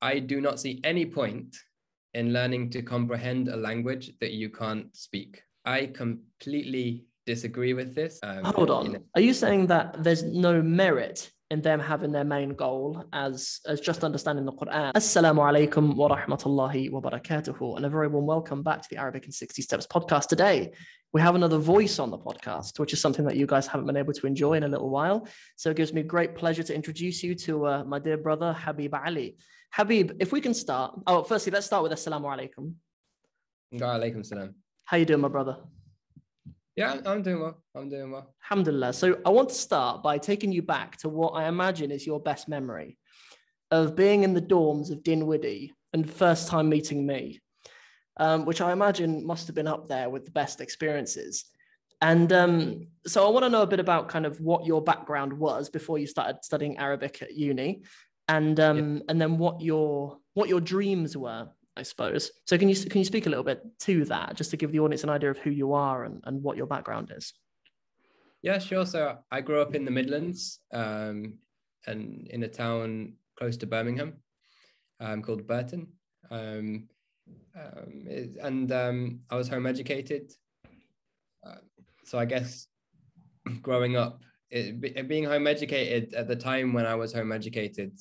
I do not see any point in learning to comprehend a language that you can't speak. I completely disagree with this. Hold on. Are you saying that there's no merit in them having their main goal as just understanding the Quran? Assalamu alaikum wa rahmatullahi wa barakatuhu, and a very warm welcome back to the Arabic in 60 Steps podcast. Today, we have another voice on the podcast, which is something that you guys haven't been able to enjoy in a little while. So it gives me great pleasure to introduce you to my dear brother, Habib Ali. Habib, if we can start. Oh, firstly, let's start with Assalamu alaikum. Wa alaikum salam. How you doing, my brother? Yeah, I'm doing well. Alhamdulillah. So I want to start by taking you back to what I imagine is your best memory of being in the dorms of Dinwiddie and first time meeting me, which I imagine must have been up there with the best experiences. And so I want to know a bit about kind of what your background was before you started studying Arabic at uni, and then what your dreams were, I suppose. So can you speak a little bit to that, just to give the audience an idea of who you are and what your background is? Yeah, sure. So I grew up in the Midlands, and in a town close to Birmingham, called Burton. I was home educated. So I guess growing up, being home educated at the time when I was home educated,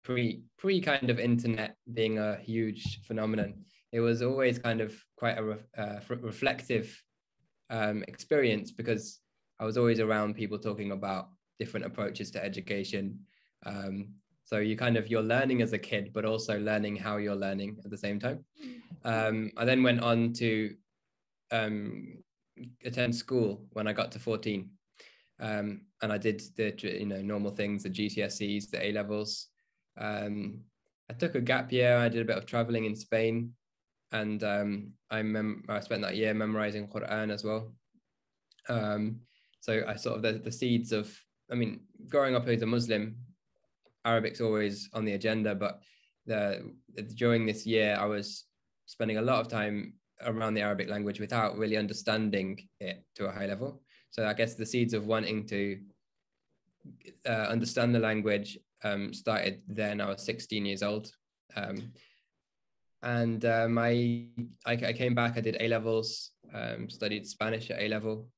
pre kind of internet being a huge phenomenon, it was always kind of quite a reflective experience, because I was always around people talking about different approaches to education. So you're learning as a kid, but also learning how you're learning at the same time. I then went on to attend school when I got to 14. And I did the normal things, the GCSEs, the A-levels. I took a gap year. I did a bit of traveling in Spain, and I spent that year memorizing Quran as well. So I sort of the seeds of, growing up as a Muslim, Arabic's always on the agenda, but during this year I was spending a lot of time around the Arabic language without really understanding it to a high level. So I guess the seeds of wanting to understand the language started then. I was 16 years old, and I came back. I did A-levels, studied Spanish at A-level.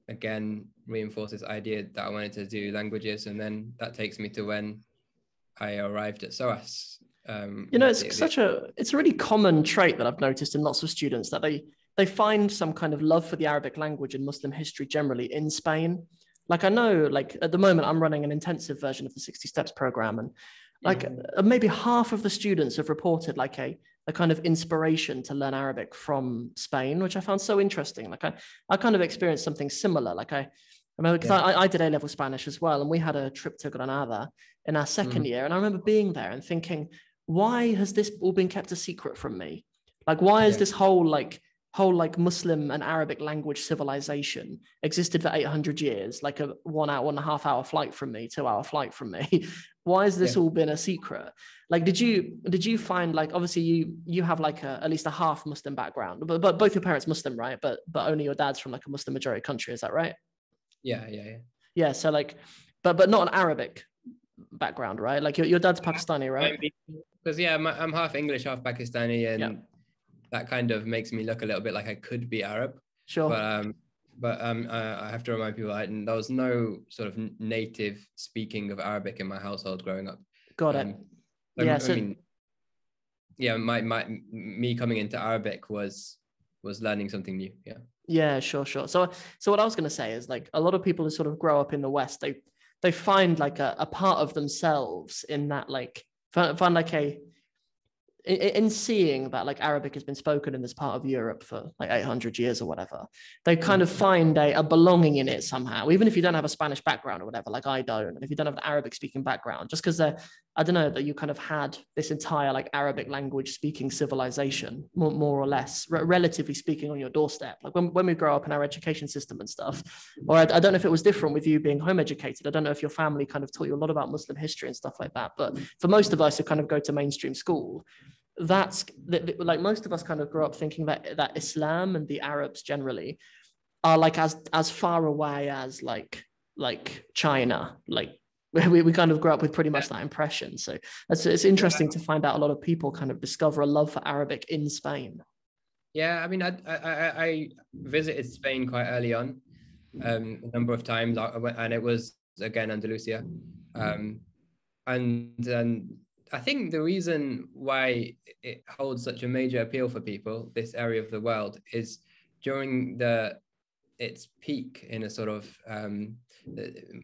Again, reinforced this idea that I wanted to do languages, and then that takes me to when I arrived at SOAS. It's a really common trait that I've noticed in lots of students, that they find some kind of love for the Arabic language and Muslim history generally in Spain. Like, I know, like at the moment I'm running an intensive version of the 60 Steps program, and maybe half of the students have reported like a kind of inspiration to learn Arabic from Spain, which I found so interesting. Like I kind of experienced something similar. Like I remember, because I did A-level Spanish as well, and we had a trip to Granada in our second year, and I remember being there and thinking, why has this all been kept a secret from me? Like, why is this whole Muslim and Arabic language civilization existed for 800 years, like a 1 hour, 1.5 hour flight from me, 2 hour flight from me? Why has this all been a secret? Like, did you find, like, obviously you have like at least a half Muslim background, but both your parents Muslim, right? But only your dad's from like a Muslim majority country, is that right? Yeah. So like, but not an Arabic background, right? Like your dad's Pakistani, right? Because I'm half English, half Pakistani, and that kind of makes me look a little bit like I could be Arab. Sure. But I have to remind people there was no sort of native speaking of Arabic in my household growing up. Got it. Me coming into Arabic was learning something new. Yeah, sure. So what I was going to say is, like, a lot of people who sort of grow up in the West, they find like a part of themselves in that, like, find like in seeing that like Arabic has been spoken in this part of Europe for like 800 years or whatever, they kind of find a belonging in it somehow, even if you don't have a Spanish background or whatever, like I don't, and if you don't have an Arabic speaking background, just because I don't know, that you kind of had this entire like Arabic language speaking civilization, more or less, relatively speaking, on your doorstep. Like when we grow up in our education system and stuff, or I don't know if it was different with you being home educated. I don't know if your family kind of taught you a lot about Muslim history and stuff like that, but for most of us who kind of go to mainstream school, that's like most of us kind of grew up thinking that Islam and the Arabs generally are like as far away as like China, like we kind of grew up with pretty much that impression. So it's interesting to find out a lot of people kind of discover a love for Arabic in Spain. Yeah, I mean, I visited Spain quite early on, a number of times, and it was again Andalusia, and I think the reason why it holds such a major appeal for people, this area of the world, is during its peak in a sort of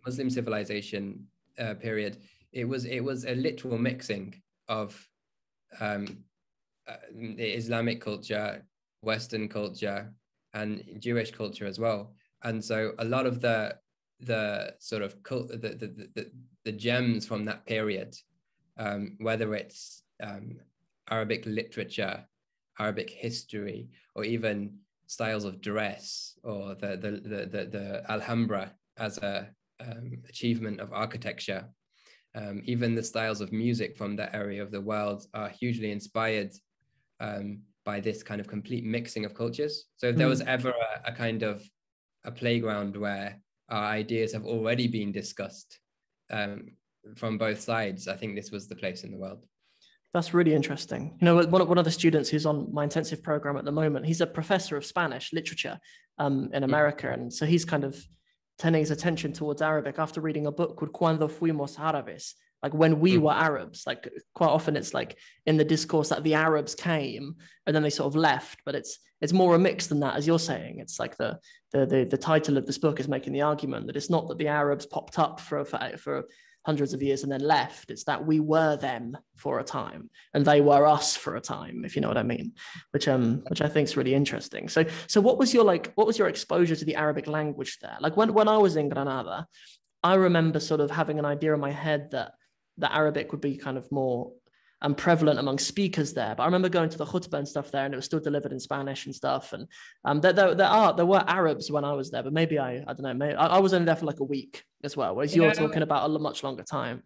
Muslim civilization period. It was a literal mixing of Islamic culture, Western culture, and Jewish culture as well. And so a lot of the sort of the gems from that period, whether it's Arabic literature, Arabic history, or even styles of dress, or the Alhambra as a achievement of architecture, even the styles of music from that area of the world are hugely inspired by this kind of complete mixing of cultures. So if there was ever a kind of a playground where our ideas have already been discussed from both sides, I think this was the place in the world. That's really interesting. You know, one of the students who's on my intensive program at the moment, he's a professor of Spanish literature in America. And so he's kind of turning his attention towards Arabic after reading a book called Cuando Fuimos Árabes, like when we were Arabs. Like quite often it's like in the discourse that the Arabs came and then they sort of left, but it's more a mix than that, as you're saying. It's like the title of this book is making the argument that it's not that the Arabs popped up for hundreds of years and then left. It's that we were them for a time and they were us for a time, if you know what I mean, which I think is really interesting. So what was your exposure to the Arabic language there? Like when I was in Granada, I remember sort of having an idea in my head that Arabic would be kind of more prevalent among speakers there. But I remember going to the khutbah and stuff there, and it was still delivered in Spanish and stuff. And there were Arabs when I was there, but maybe I don't know. Maybe I was only there for like a week as well, whereas you're talking about a much longer time.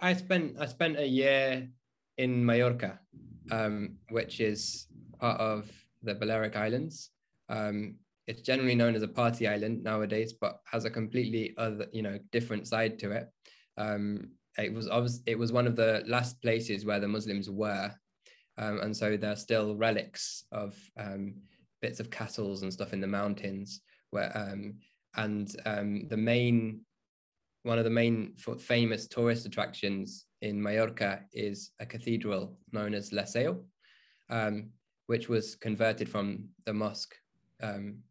I spent a year in Mallorca, which is part of the Balearic Islands. It's generally known as a party island nowadays, but has a completely other, different side to it. It was one of the last places where the Muslims were, and so there are still relics of bits of castles and stuff in the mountains. Where one of the main famous tourist attractions in Mallorca is a cathedral known as Liceo, which was converted from the mosque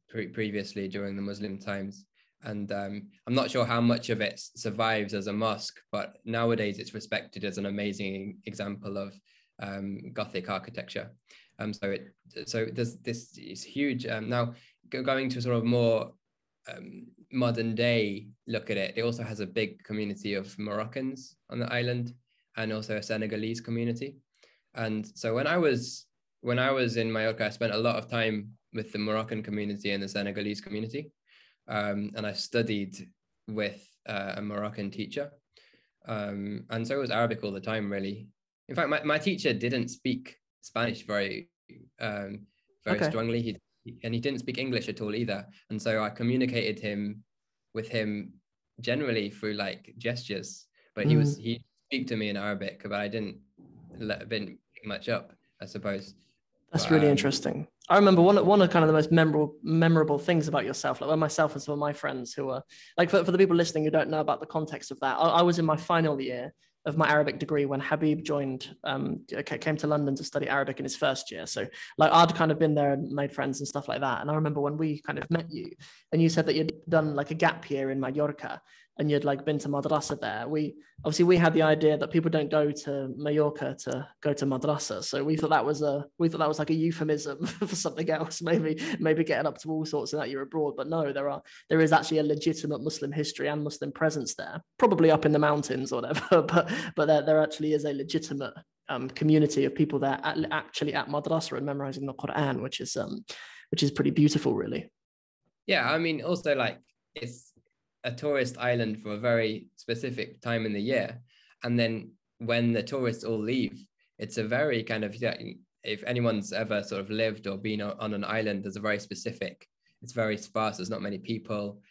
previously during the Muslim times. And I'm not sure how much of it survives as a mosque, but nowadays it's respected as an amazing example of Gothic architecture. So there's this is huge. Now going to sort of more modern day look at it, it also has a big community of Moroccans on the island and also a Senegalese community. And so when I was in Mallorca, I spent a lot of time with the Moroccan community and the Senegalese community. And I studied with a Moroccan teacher. And so it was Arabic all the time, really. In fact, my teacher didn't speak Spanish very strongly. He didn't speak English at all either. And so I communicated with him generally through like gestures, but he speak to me in Arabic, but I didn't pick much up, I suppose. That's really interesting. I remember one of kind of the most memorable things about yourself, like when myself and some of my friends who are like, for the people listening who don't know about the context of that, I was in my final year of my Arabic degree when Habib came to London to study Arabic in his first year. So like I'd kind of been there and made friends and stuff like that. And I remember when we kind of met you and you said that you'd done like a gap year in Mallorca and you'd like been to madrasa there. We had the idea that people don't go to Mallorca to go to madrasa. So we thought that was like a euphemism for something else, maybe getting up to all sorts of that you're abroad. But no, there is actually a legitimate Muslim history and Muslim presence there, probably up in the mountains or whatever, but there actually is a legitimate community of people there actually at madrasa and memorizing the Quran, which is pretty beautiful, really. Yeah, I mean, also like it's a tourist island for a very specific time in the year, and then when the tourists all leave, it's a very kind of, if anyone's ever sort of lived or been on an island, it's very sparse, there's not many people.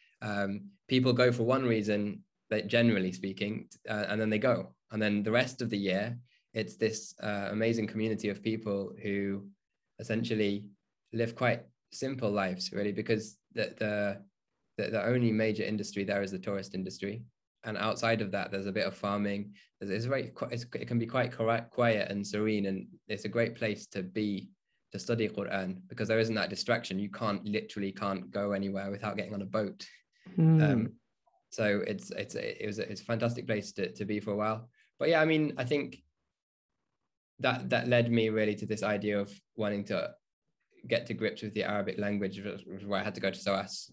People go for one reason that generally speaking, and then they go. And then the rest of the year, it's this amazing community of people who essentially live quite simple lives, really, because the only major industry there is the tourist industry. And outside of that, there's a bit of farming. It can be quite quiet and serene, and it's a great place to be, to study Quran, because there isn't that distraction. You literally can't go anywhere without getting on a boat. So it's a fantastic place to be for a while. But yeah, I mean, I think that led me really to this idea of wanting to get to grips with the Arabic language, where I had to go to SOAS.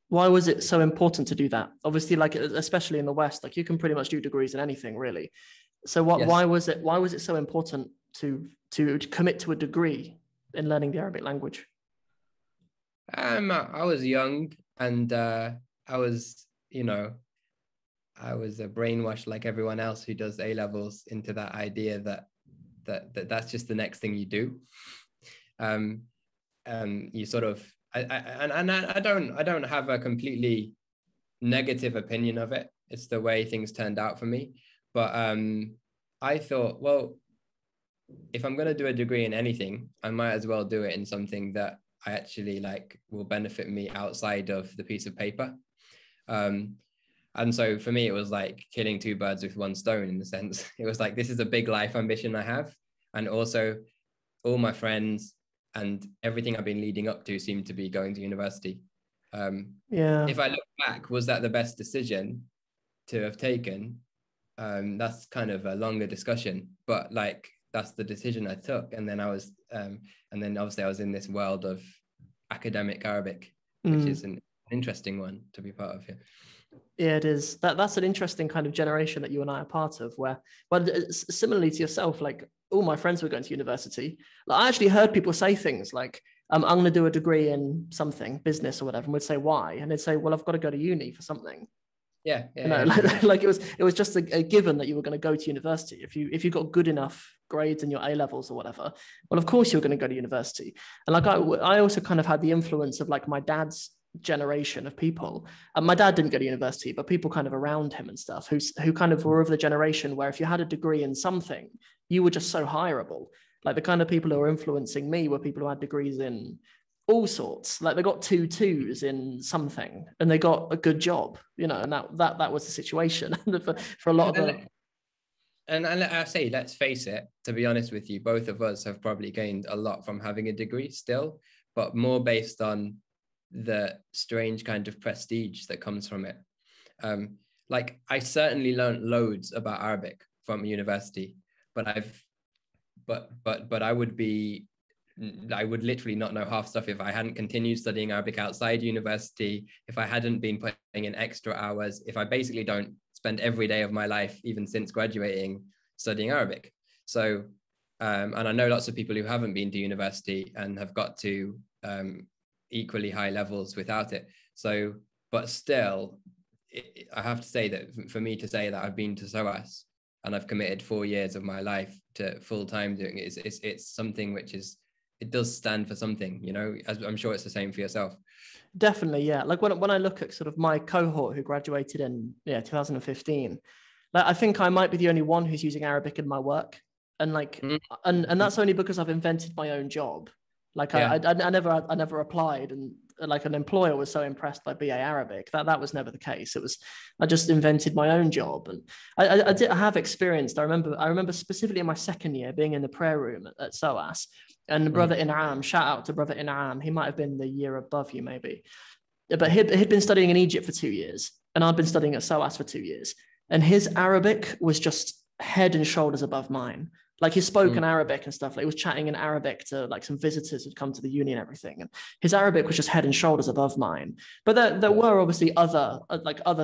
Why was it so important to do that? Obviously, like, especially in the West, like, you can pretty much do degrees in anything, really. So why was it so important to commit to a degree in learning the Arabic language? I was young, and I was brainwashed like everyone else who does A-levels into that idea that's just the next thing you do. You sort of, I don't have a completely negative opinion of it. It's the way things turned out for me. But I thought, well, if I'm going to do a degree in anything, I might as well do it in something that I actually like will benefit me outside of the piece of paper. And so for me, it was like killing two birds with one stone, in the sense. It was like, this is a big life ambition I have. And also all my friends and everything I've been leading up to seemed to be going to university. If I look back, was that the best decision to have taken? That's kind of a longer discussion, but like, that's the decision I took. And then obviously I was in this world of academic Arabic, which is an interesting one to be part of. Yeah, it is. That's an interesting kind of generation that you and I are part of, where, but similarly to yourself, like, all my friends were going to university. Like, I actually heard people say things like, I'm going to do a degree in something, business or whatever, and we'd say, why? And they'd say, well, I've got to go to uni for something. Like it was just a given that you were going to go to university. If you got good enough grades in your A-levels or whatever, well, of course you're going to go to university. And like, I also kind of had the influence of like my dad's generation of people. My dad didn't go to university, but people kind of around him and stuff who kind of were of the generation where if you had a degree in something, you were just so hireable. Like, the kind of people who were influencing me were people who had degrees in all sorts. Like, they got 2.2s in something and they got a good job, and that was the situation for a lot of them. And I say, let's face it, to be honest with you, both of us have probably gained a lot from having a degree still, but more based on the strange kind of prestige that comes from it. Like, I certainly learned loads about Arabic from university, but I would literally not know half stuff if I hadn't continued studying Arabic outside university, if I hadn't been putting in extra hours, if I basically don't spend every day of my life, even since graduating, studying Arabic. So, and I know lots of people who haven't been to university and have got to equally high levels without it. So, but still, I have to say that for me to say that I've been to SOAS and I've committed 4 years of my life to full-time doing it, it's something which is, it does stand for something, as I'm sure it's the same for yourself. Definitely, yeah. Like, when I look at sort of my cohort who graduated in 2015, like, I think I might be the only one who's using Arabic in my work, and like, and that's only because I've invented my own job. Like, I never applied, and like, an employer was so impressed by BA Arabic that was never the case. I just invented my own job, and I have experienced. I remember specifically in my second year being in the prayer room at SOAS, and brother In'am, shout out to brother In'am. He might have been the year above you, maybe, but he'd been studying in Egypt for 2 years, and I'd been studying at SOAS for 2 years, and his Arabic was just head and shoulders above mine. Like, he spoke in Arabic and stuff. Like, he was chatting in Arabic to like some visitors who'd come to the uni and everything. And his Arabic was just head and shoulders above mine. But there were obviously other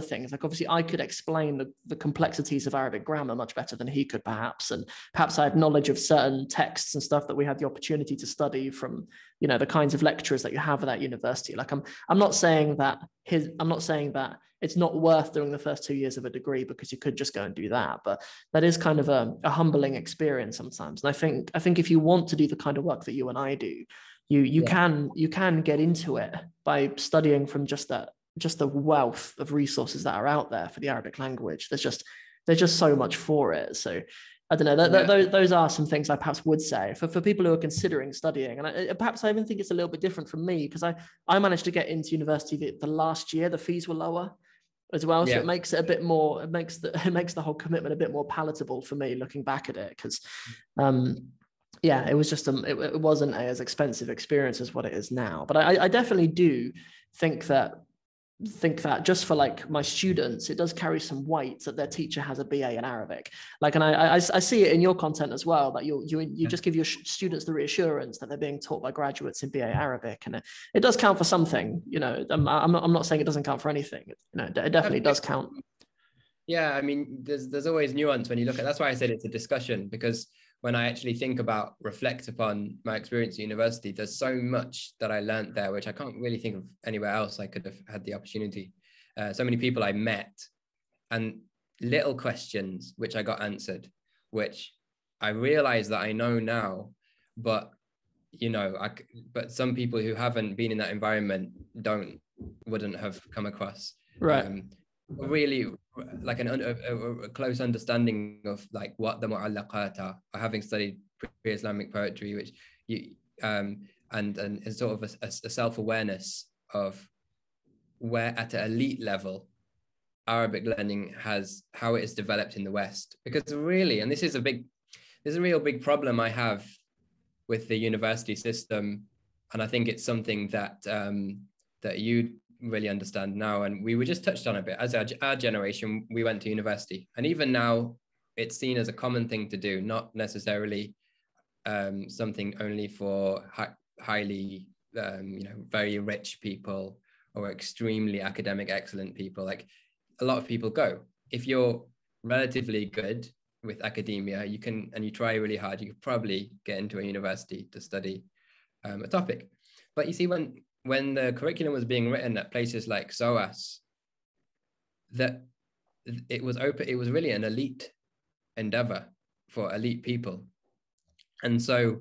things. Like, obviously I could explain the complexities of Arabic grammar much better than he could, perhaps. And perhaps I had knowledge of certain texts and stuff that we had the opportunity to study from, the kinds of lecturers that you have at that university. Like, I'm not saying that it's not worth doing the first 2 years of a degree, because you could just go and do that. But that is kind of a humbling experience sometimes. And I think if you want to do the kind of work that you and I do, you can get into it by studying from just that just the wealth of resources that are out there for the Arabic language. There's just so much for it. So I don't know, those are some things I perhaps would say for people who are considering studying. And perhaps I even think it's a little bit different from me, because I managed to get into university the last year. The fees were lower as well. So it makes it a bit more, it makes the whole commitment a bit more palatable for me looking back at it. Because it was just, it wasn't as expensive experience as what it is now. But I definitely do think that just for like my students, it does carry some weight that their teacher has a BA in Arabic. Like, and I see it in your content as well, that you just give your students the reassurance that they're being taught by graduates in BA Arabic, and it does count for something. You know, I'm not saying it doesn't count for anything. You know, it definitely does count. Yeah, I mean, there's always nuance when you look at. That's why I said it's a discussion, because when I actually reflect upon my experience at university, there's so much that I learned there, which I can't really think of anywhere else I could have had the opportunity. So many people I met, and little questions which I got answered, which I realize that I know now, but but some people who haven't been in that environment wouldn't have come across. Right. Really like a close understanding of like what the mu'allaqat are, having studied pre-Islamic poetry, which and sort of a self-awareness of where at an elite level Arabic learning how it is developed in the West. Because really, and this is a real big problem I have with the university system, and I think it's something that that you really understand now, and we were just touched on a bit. As our generation, we went to university, and even now it's seen as a common thing to do, not necessarily something only for highly very rich people or extremely academic excellent people. Like, a lot of people go, if you're relatively good with academia, you can, and you try really hard, you could probably get into a university to study a topic. But you see, when the curriculum was being written at places like SOAS, that it was really an elite endeavor for elite people. And so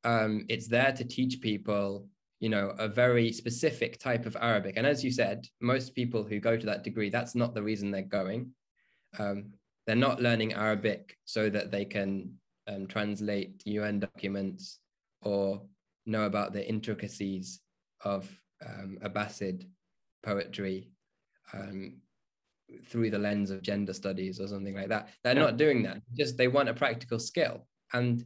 it's there to teach people, a very specific type of Arabic. And as you said, most people who go to that degree, that's not the reason they're going. They're not learning Arabic so that they can translate UN documents or know about the intricacies of Abbasid poetry through the lens of gender studies or something like that. They're not doing that. Just they want a practical skill. And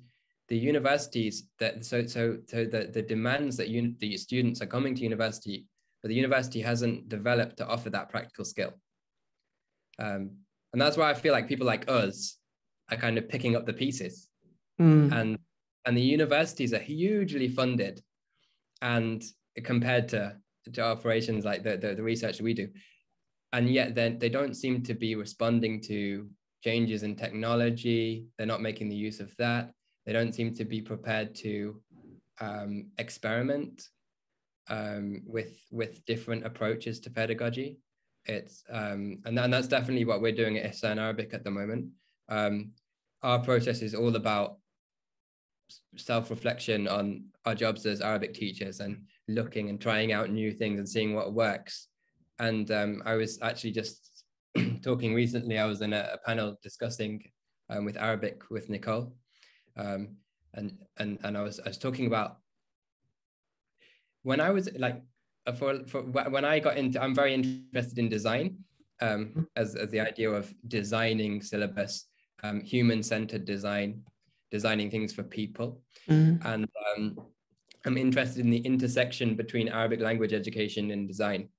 the universities the demands that the students are coming to university, but the university hasn't developed to offer that practical skill. And that's why I feel like people like us are kind of picking up the pieces. And the universities are hugely funded, and compared to operations like the research we do, and yet they don't seem to be responding to changes in technology. They're not making the use of that. They don't seem to be prepared to experiment with different approaches to pedagogy. It's and that's definitely what we're doing at Ihsan Arabic at the moment. Our process is all about self-reflection on our jobs as Arabic teachers, and looking and trying out new things and seeing what works. And I was actually just talking recently, I was in a panel discussing with Arabic with Nicole, and I was talking about when I was like when I got into, I'm very interested in design, as the idea of designing syllabus, human-centered designing things for people. And I'm interested in the intersection between Arabic language education and design.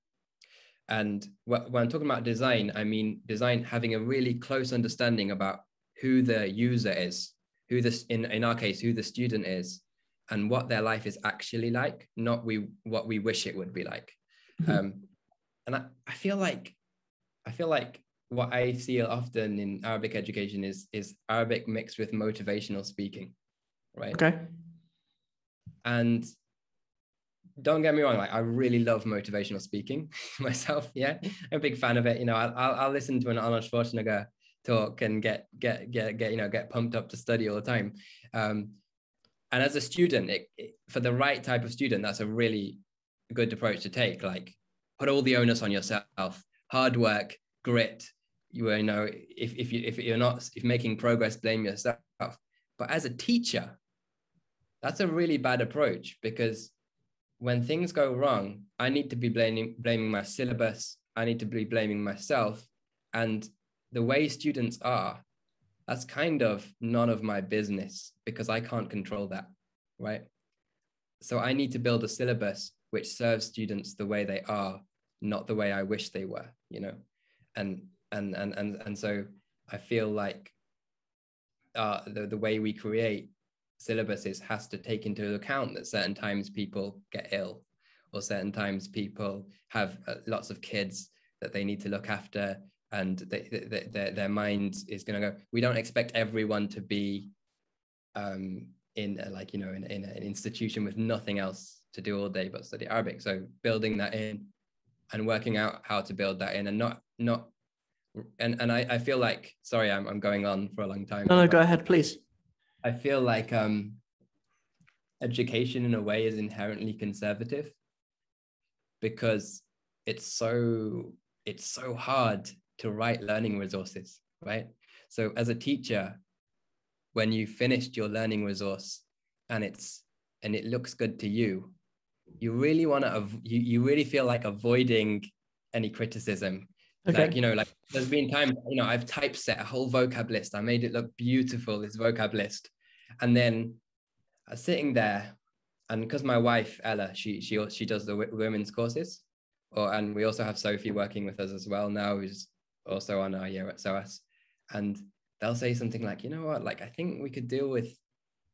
And when I'm talking about design, I mean design having a really close understanding about who the user is, in our case, who the student is, and what their life is actually like, not what we wish it would be like. And I feel like what I see often in Arabic education is Arabic mixed with motivational speaking, right? Okay. And don't get me wrong, like I really love motivational speaking myself. Yeah, I'm a big fan of it. I'll listen to an Arnold Schwarzenegger talk and get pumped up to study all the time. And as a student, for the right type of student, that's a really good approach to take. Like, put all the onus on yourself. Hard work, grit. You know, if you're not making progress, blame yourself. But as a teacher, that's a really bad approach, because when things go wrong, I need to be blaming my syllabus. I need to be blaming myself. And the way students are, that's kind of none of my business, because I can't control that, right? So I need to build a syllabus which serves students the way they are, not the way I wish they were, you know? And so I feel like the way we create syllabuses has to take into account that certain times people get ill, or certain times people have lots of kids that they need to look after, and their mind is going to go. We don't expect everyone to be in an institution with nothing else to do all day but study Arabic. So building that in and working out how to build that in, and I feel like, sorry, I'm going on for a long time. No, go ahead, please. I feel like education in a way is inherently conservative, because it's so hard to write learning resources, right? So as a teacher, when you finished your learning resource and it looks good to you, you really want to, you really feel like avoiding any criticism. Okay. Like, you know, like there's been times, you know, I've typeset a whole vocab list. I made it look beautiful, this vocab list. And then I was sitting there, and because my wife, Ella, she does the women's courses, and we also have Sophie working with us as well now, who's also on our year at SOAS. And they'll say something like, you know what, like, I think we could deal with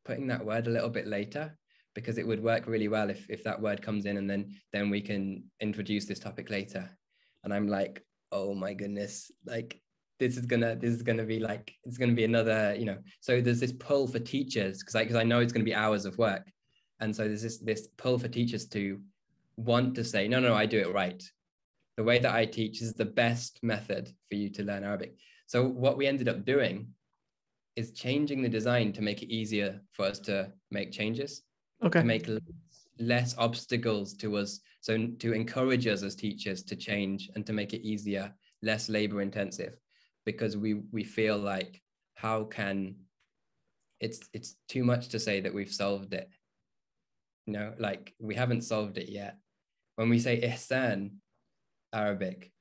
putting that word a little bit later, because it would work really well if that word comes in, and then we can introduce this topic later. And I'm like, oh my goodness, like this is gonna be like, it's gonna be another, you know. So there's this pull for teachers, because I know it's gonna be hours of work, and so there's this pull for teachers to want to say, no, I do it right. The way that I teach is the best method for you to learn Arabic. So what we ended up doing is changing the design to make it easier for us to make changes. Okay. To make less obstacles to us, so to encourage us as teachers to change and to make it easier, less labor intensive, because we feel like, how can, it's too much to say that we've solved it, you know, like we haven't solved it yet. When we say Ihsan Arabic,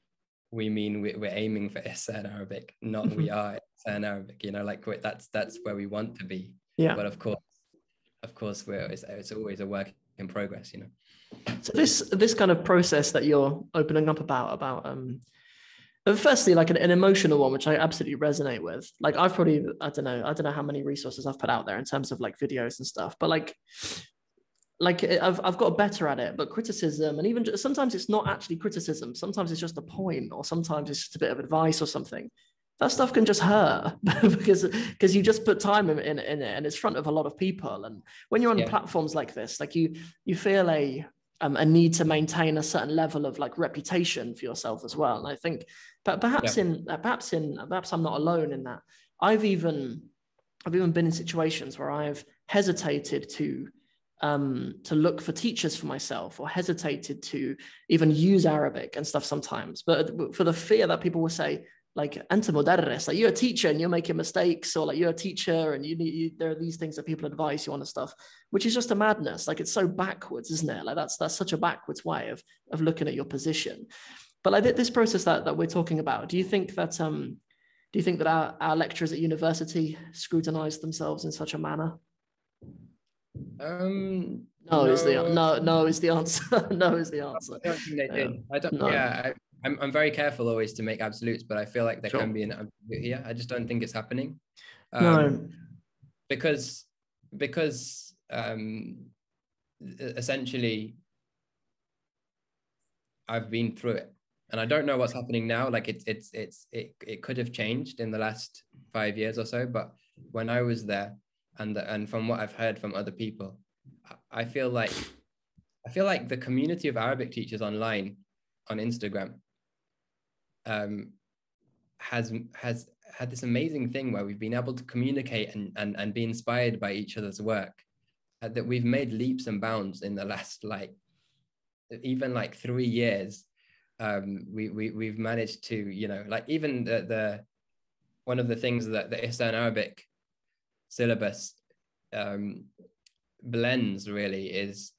we mean we're aiming for Ihsan Arabic, not we are Ihsan Arabic, you know, like that's where we want to be. Yeah. But of course it's always a work in progress, you know. So this kind of process that you're opening up about firstly, like an emotional one, which I absolutely resonate with. Like I've probably, I don't know how many resources I've put out there in terms of like videos and stuff, but like I've got better at it. But criticism, and even sometimes it's not actually criticism, sometimes it's just a point, or sometimes it's just a bit of advice or something. That stuff can just hurt because you just put time in it, and it's in front of a lot of people. And when you're on platforms like this, like you feel a need to maintain a certain level of like reputation for yourself as well. And I think, but perhaps I'm not alone in that. I've even been in situations where I've hesitated to look for teachers for myself, or hesitated to even use Arabic and stuff sometimes, but for the fear that people will say, like, anta mudarris, like you're a teacher and you're making mistakes, or like you're a teacher and there are these things that people advise you on and stuff, which is just a madness. Like it's so backwards, isn't it? Like that's such a backwards way of looking at your position. But like this process that we're talking about, do you think that our lecturers at university scrutinize themselves in such a manner? No is the answer. No is the answer. I don't think they did. I don't. No. Yeah, I'm very careful always to make absolutes, but I feel like there can be an ambiguity here. I just don't think it's happening. No, because essentially I've been through it, and I don't know what's happening now. Like it could have changed in the last 5 years or so, but when I was there, and from what I've heard from other people, I feel like the community of Arabic teachers online on Instagram has had this amazing thing where we've been able to communicate and be inspired by each other's work, that we've made leaps and bounds in the last even 3 years, we've managed to, you know, like even the one of the things that the Ihsan Arabic syllabus blends really is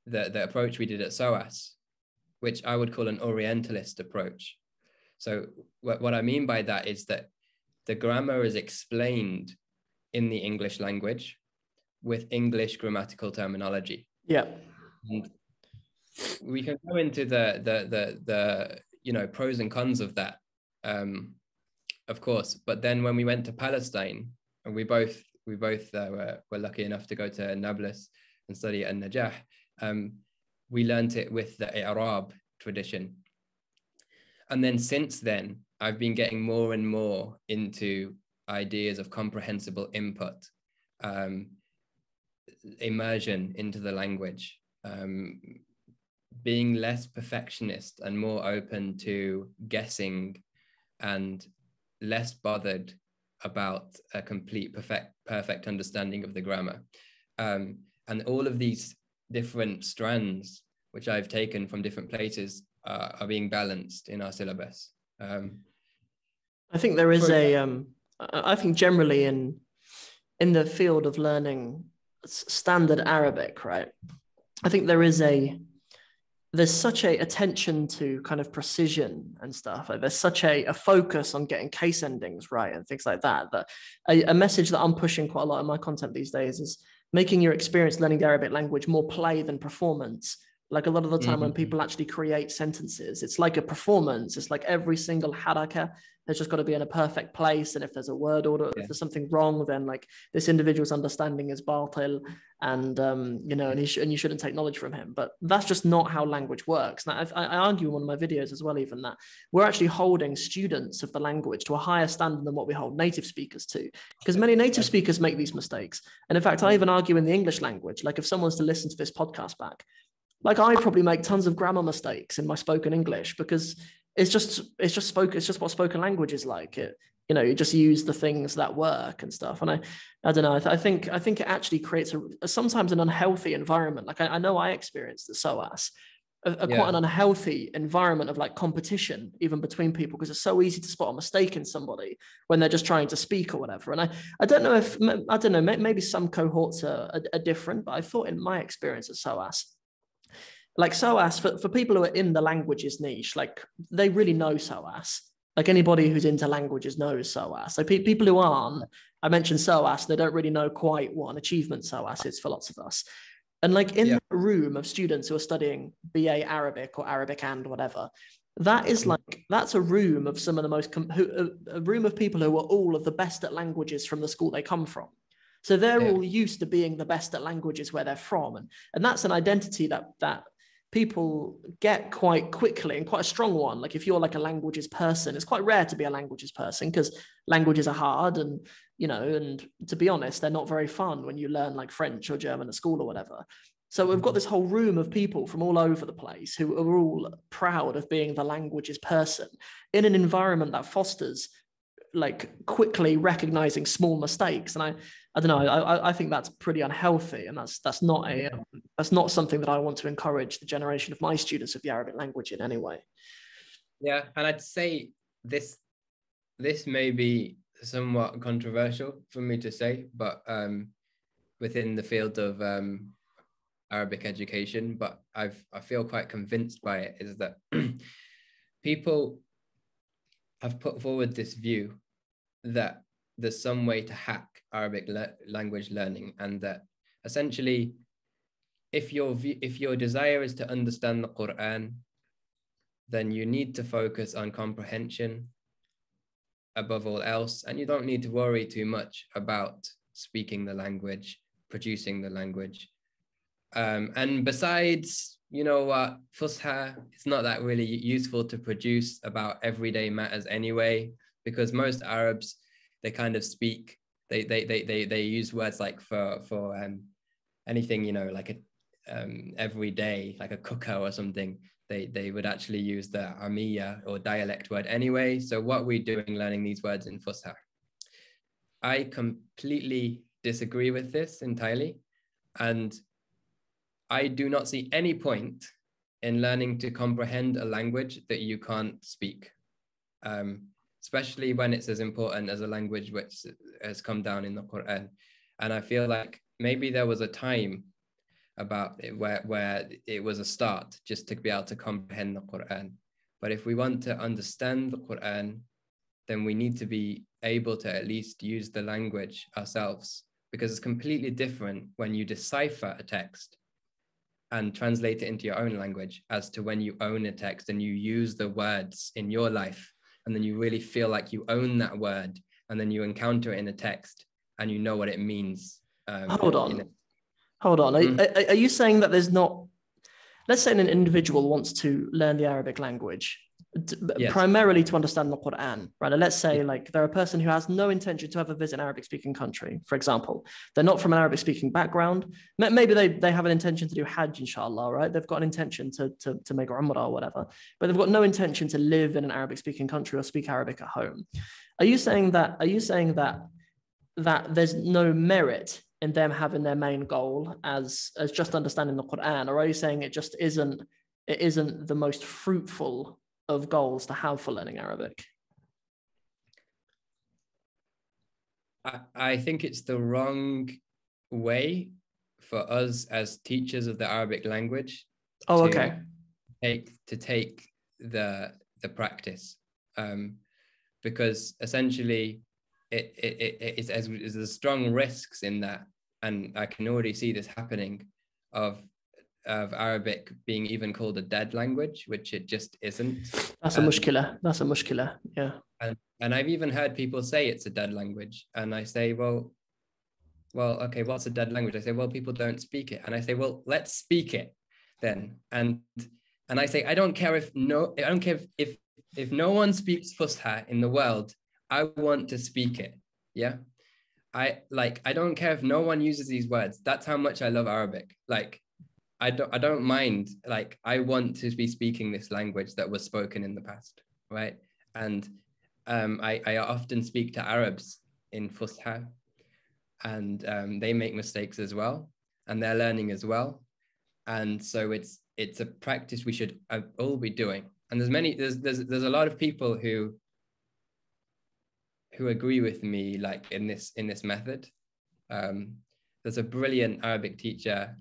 the approach we did at SOAS, which I would call an Orientalist approach. So what I mean by that is that the grammar is explained in the English language with English grammatical terminology. Yeah. And we can go into the you know, pros and cons of that, of course. But then when we went to Palestine, and we both were lucky enough to go to Nablus and study at Najah, we learned it with the Arab tradition. And then since then, I've been getting more and more into ideas of comprehensible input, immersion into the language, being less perfectionist and more open to guessing and less bothered about a complete perfect understanding of the grammar. And all of these different strands, which I've taken from different places, are being balanced in our syllabus. I think there is I think generally in the field of learning standard Arabic, right? I think there's such a attention to kind of precision and stuff. Like there's such a focus on getting case endings right and things like that, that a message that I'm pushing quite a lot in my content these days is making your experience learning the Arabic language more play than performance. Like a lot of the time when people actually create sentences, it's like a performance. It's like every single haraka has just got to be in a perfect place. And if there's a word order, if there's something wrong, then like this individual's understanding is batil, and you know, and you shouldn't take knowledge from him. But that's just not how language works. And I argue in one of my videos as well, even that we're actually holding students of the language to a higher standard than what we hold native speakers to, because many native speakers make these mistakes. And in fact, I even argue in the English language, like if someone's to listen to this podcast back, like I probably make tons of grammar mistakes in my spoken English, because it's just what spoken language is like. It, you know, you just use the things that work and stuff. And I don't know. I think it actually creates sometimes an unhealthy environment. Like I know I experienced the SOAS, quite an unhealthy environment of like competition, even between people, because it's so easy to spot a mistake in somebody when they're just trying to speak or whatever. And I don't know, maybe some cohorts are different, but I thought in my experience at SOAS, like SOAS, for people who are in the languages niche, like they really know SOAS. Like anybody who's into languages knows SOAS. So people who aren't, I mentioned SOAS, they don't really know quite what an achievement SOAS is for lots of us. And like in the room of students who are studying BA Arabic or Arabic and whatever, that is like, that's a room of some of the most, a room of people who are all of the best at languages from the school they come from. So they're all used to being the best at languages where they're from. And that's an identity that people get quite quickly, and quite a strong one. Like if you're like a languages person, it's quite rare to be a languages person because languages are hard, and you know, and to be honest, they're not very fun when you learn like French or German at school or whatever. So we've got this whole room of people from all over the place who are all proud of being the languages person in an environment that fosters like quickly recognizing small mistakes. And I don't know, I think that's pretty unhealthy, and that's not something that I want to encourage the generation of my students of the Arabic language in any way. Yeah, and I'd say this may be somewhat controversial for me to say, but within the field of Arabic education, but I feel quite convinced by it, is that people have put forward this view that there's some way to hack Arabic language learning, and that essentially if your desire is to understand the Quran, then you need to focus on comprehension above all else, and you don't need to worry too much about speaking the language, producing the language. And besides, you know what, Fusha, it's not that really useful to produce about everyday matters anyway, because most Arabs, they kind of speak, they use words like for anything, you know, like a everyday, like a cooker or something, they would actually use the Amiya or dialect word anyway. So what we're doing learning these words in Fusha, I completely disagree with this entirely, and I do not see any point in learning to comprehend a language that you can't speak, especially when it's as important as a language which has come down in the Quran. And I feel like maybe there was a time about it where it was a start just to be able to comprehend the Quran. But if we want to understand the Quran, then we need to be able to at least use the language ourselves, because it's completely different when you decipher a text and translate it into your own language as to when you own a text and you use the words in your life, and then you really feel like you own that word, and then you encounter it in a text and you know what it means. Hold on. Are you saying that there's not, let's say an individual wants to learn the Arabic language, yes, primarily to understand the Quran, right? And let's say like they're a person who has no intention to ever visit an Arabic speaking country, for example. They're not from an Arabic speaking background. Maybe they have an intention to do Hajj, inshallah, right? They've got an intention to make Umrah or whatever, but they've got no intention to live in an Arabic speaking country or speak Arabic at home. Are you saying that there's no merit in them having their main goal as just understanding the Quran? Or are you saying it just isn't the most fruitful of goals to have for learning Arabic? I think it's the wrong way for us as teachers of the Arabic language to take the practice, because essentially there's strong risks in that, and I can already see this happening, of Arabic being even called a dead language, which it just isn't. That's a mushkila. Yeah. And I've even heard people say it's a dead language, and I say, well, okay, what's a dead language? I say, well, people don't speak it, and I say, well, let's speak it then. And I say, I don't care if no one speaks Fusha in the world, I want to speak it. Yeah. I don't care if no one uses these words. That's how much I love Arabic. Like, I don't mind. Like, I want to be speaking this language that was spoken in the past, right? And I often speak to Arabs in Fusha, and they make mistakes as well, and they're learning as well. And so it's a practice we should all be doing. And there's a lot of people who agree with me, like in this method. There's a brilliant Arabic teacher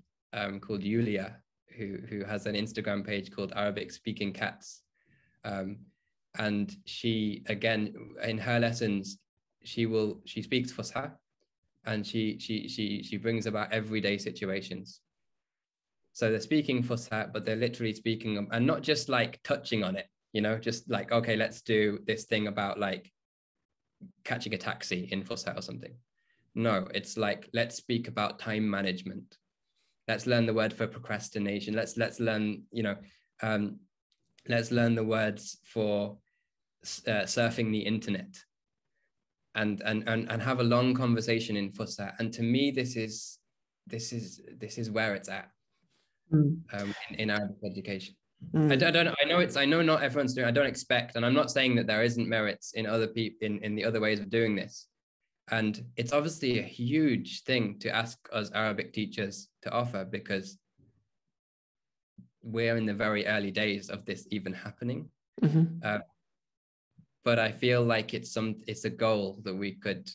called Yulia, who has an Instagram page called Arabic Speaking Cats. And she, again, in her lessons, she speaks Fusha, and she brings about everyday situations. So they're speaking Fusha, but they're literally speaking, and not just like touching on it, just like, okay, let's do this thing about like catching a taxi in Fusha or something. No, it's like, let's speak about time management. Let's learn the word for procrastination. Let's learn, let's learn the words for surfing the internet, and have a long conversation in Fusha. And to me, this is where it's at in Arabic education. I know not everyone's doing. I don't expect, and I'm not saying that there isn't merits in other people in the other ways of doing this. And it's obviously a huge thing to ask us Arabic teachers to offer, because we're in the very early days of this even happening. But I feel like it's a goal that we could,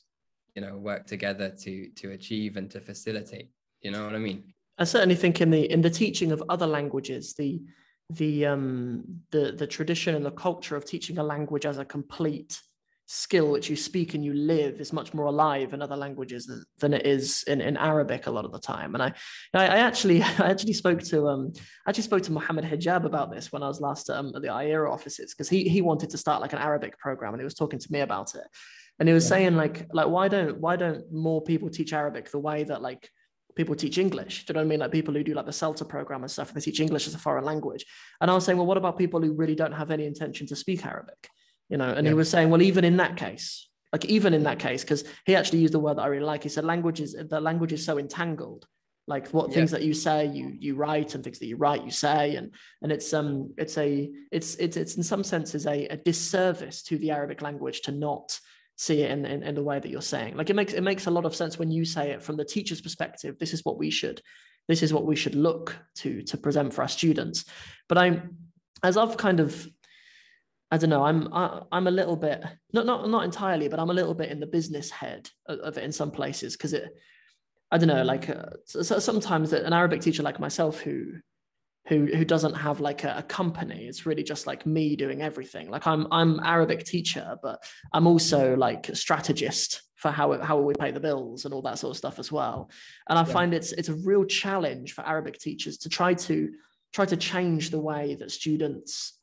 work together to achieve and to facilitate. You know what I mean? I certainly think in the teaching of other languages, the tradition and the culture of teaching a language as a complete skill which you speak and you live is much more alive in other languages than it is in Arabic a lot of the time. And I actually spoke to Mohammed Hijab about this when I was last at the IERA offices, because he wanted to start like an Arabic program, and he was talking to me about it, and he was saying like why don't more people teach Arabic the way that like people teach English? Do you know what I mean? Like people who do like the CELTA program and stuff, they teach English as a foreign language. And I was saying, well, what about people who really don't have any intention to speak Arabic? And he was saying, well, even in that case, because he actually used the word that I really like. He said the language is so entangled. Like what things that you say, you write, and things that you write, you say, and it's in some senses a disservice to the Arabic language to not see it in the way that you're saying. Like it makes a lot of sense when you say it from the teacher's perspective. This is what we should this is what we should look to present for our students. But as I've kind of, I don't know, I'm a little bit, not entirely, but I'm a little bit in the business head of it in some places, because I don't know, like sometimes an Arabic teacher like myself who doesn't have like a company, it's really just like me doing everything. Like I'm Arabic teacher, but I'm also like a strategist for how we pay the bills and all that sort of stuff as well. And I find it's a real challenge for Arabic teachers to try to change the way that students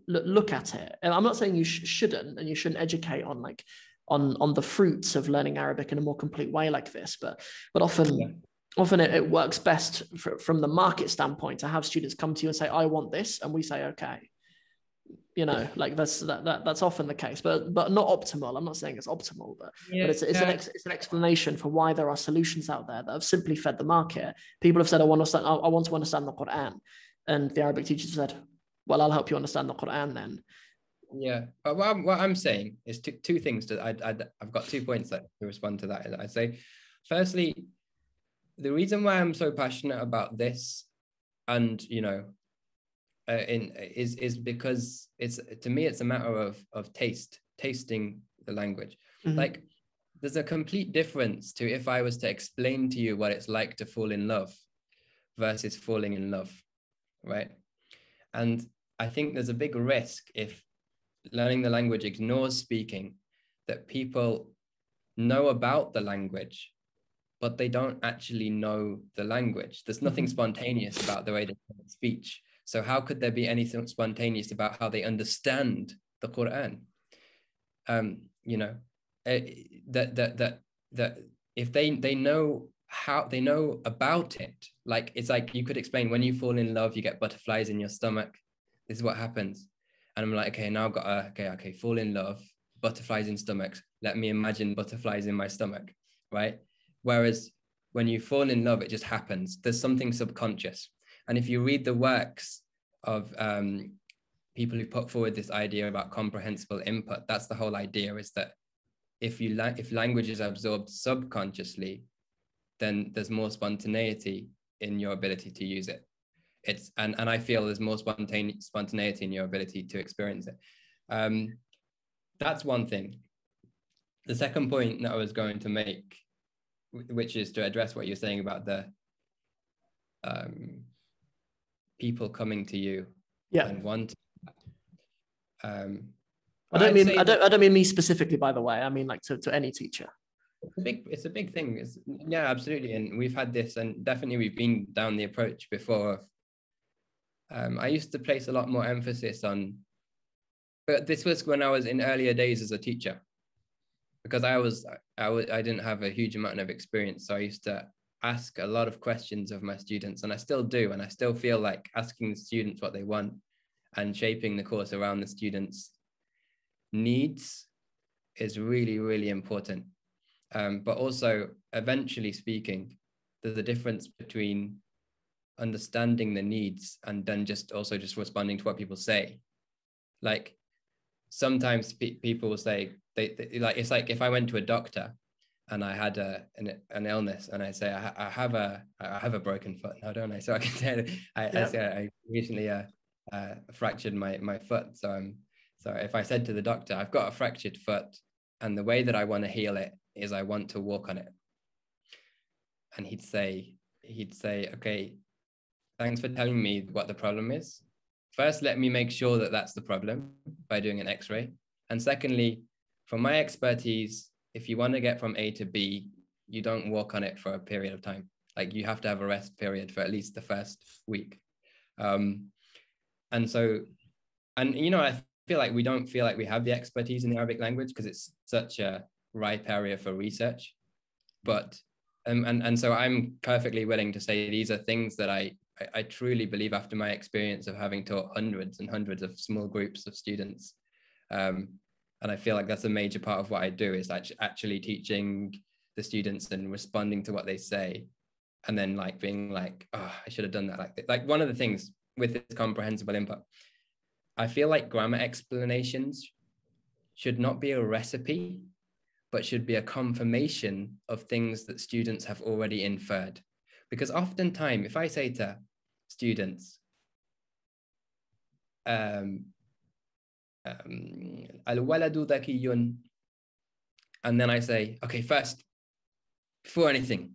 look at it. And I'm not saying you shouldn't, and you shouldn't educate on like on the fruits of learning Arabic in a more complete way like this, but often it works best from the market standpoint to have students come to you and say, I want this, and we say, okay. You know, like that's often the case, but not optimal. I'm not saying it's optimal, but it's an explanation for why there are solutions out there that have simply fed the market. People have said, I want to understand the Quran, and the Arabic teachers said, well, I'll help you understand the Quran then. Yeah, but what I'm saying is two things. I've got 2 points to respond to that. I'd say, firstly, the reason why I'm so passionate about this, and you know, is because to me it's a matter of tasting the language. Mm-hmm. Like, there's a complete difference to if I was to explain to you what it's like to fall in love versus falling in love, right? And I think there's a big risk if learning the language ignores speaking, that people know about the language, but they don't actually know the language. There's nothing spontaneous about the way they speech. So how could there be anything spontaneous about how they understand the Quran? You know, that if they know how, they know about it. Like, it's like you could explain, when you fall in love, you get butterflies in your stomach. This is what happens. And I'm like, okay, now I've got okay, fall in love, butterflies in stomachs. Let me imagine butterflies in my stomach, right? Whereas when you fall in love, it just happens. There's something subconscious. And if you read the works of people who put forward this idea about comprehensible input, that's the whole idea, is that if language is absorbed subconsciously, then there's more spontaneity in your ability to use it. And I feel there's more spontaneity in your ability to experience it. That's one thing. The second point that I was going to make, which is to address what you're saying about the people coming to you and wanting. I don't mean me specifically, by the way. I mean like to any teacher. It's a big thing. Yeah, absolutely. And we've had this, and definitely we've been down the approach before. I used to place a lot more emphasis on, but this was when I was in earlier days as a teacher, because I didn't have a huge amount of experience. So I used to ask a lot of questions of my students, and I still do. And I still feel like asking the students what they want and shaping the course around the students' needs is really, really important. But also, eventually speaking, there's a difference between understanding the needs and then just responding to what people say. Like, sometimes people will say, they like, it's like if I went to a doctor and I had an illness, and I say I have a broken foot now, don't I? So I can tell I say I recently fractured my foot. So if I said to the doctor, I've got a fractured foot, and the way that I want to heal it is I want to walk on it, and he'd say, okay, thanks for telling me what the problem is. First, let me make sure that that's the problem by doing an X-ray. And secondly, from my expertise, if you want to get from A to B, you don't walk on it for a period of time. Like, you have to have a rest period for at least the first week. And you know, I feel like we don't feel like we have the expertise in the Arabic language because it's such a ripe area for research. But and so I'm perfectly willing to say these are things that I truly believe, after my experience of having taught hundreds and hundreds of small groups of students. And I feel like that's a major part of what I do, is actually teaching the students and responding to what they say. And then like being like, oh, I should have done that. Like one of the things with this comprehensible input, I feel like grammar explanations should not be a recipe, but should be a confirmation of things that students have already inferred. Because oftentimes, if I say to students, الولد ذكي, and then I say, okay, first, before anything,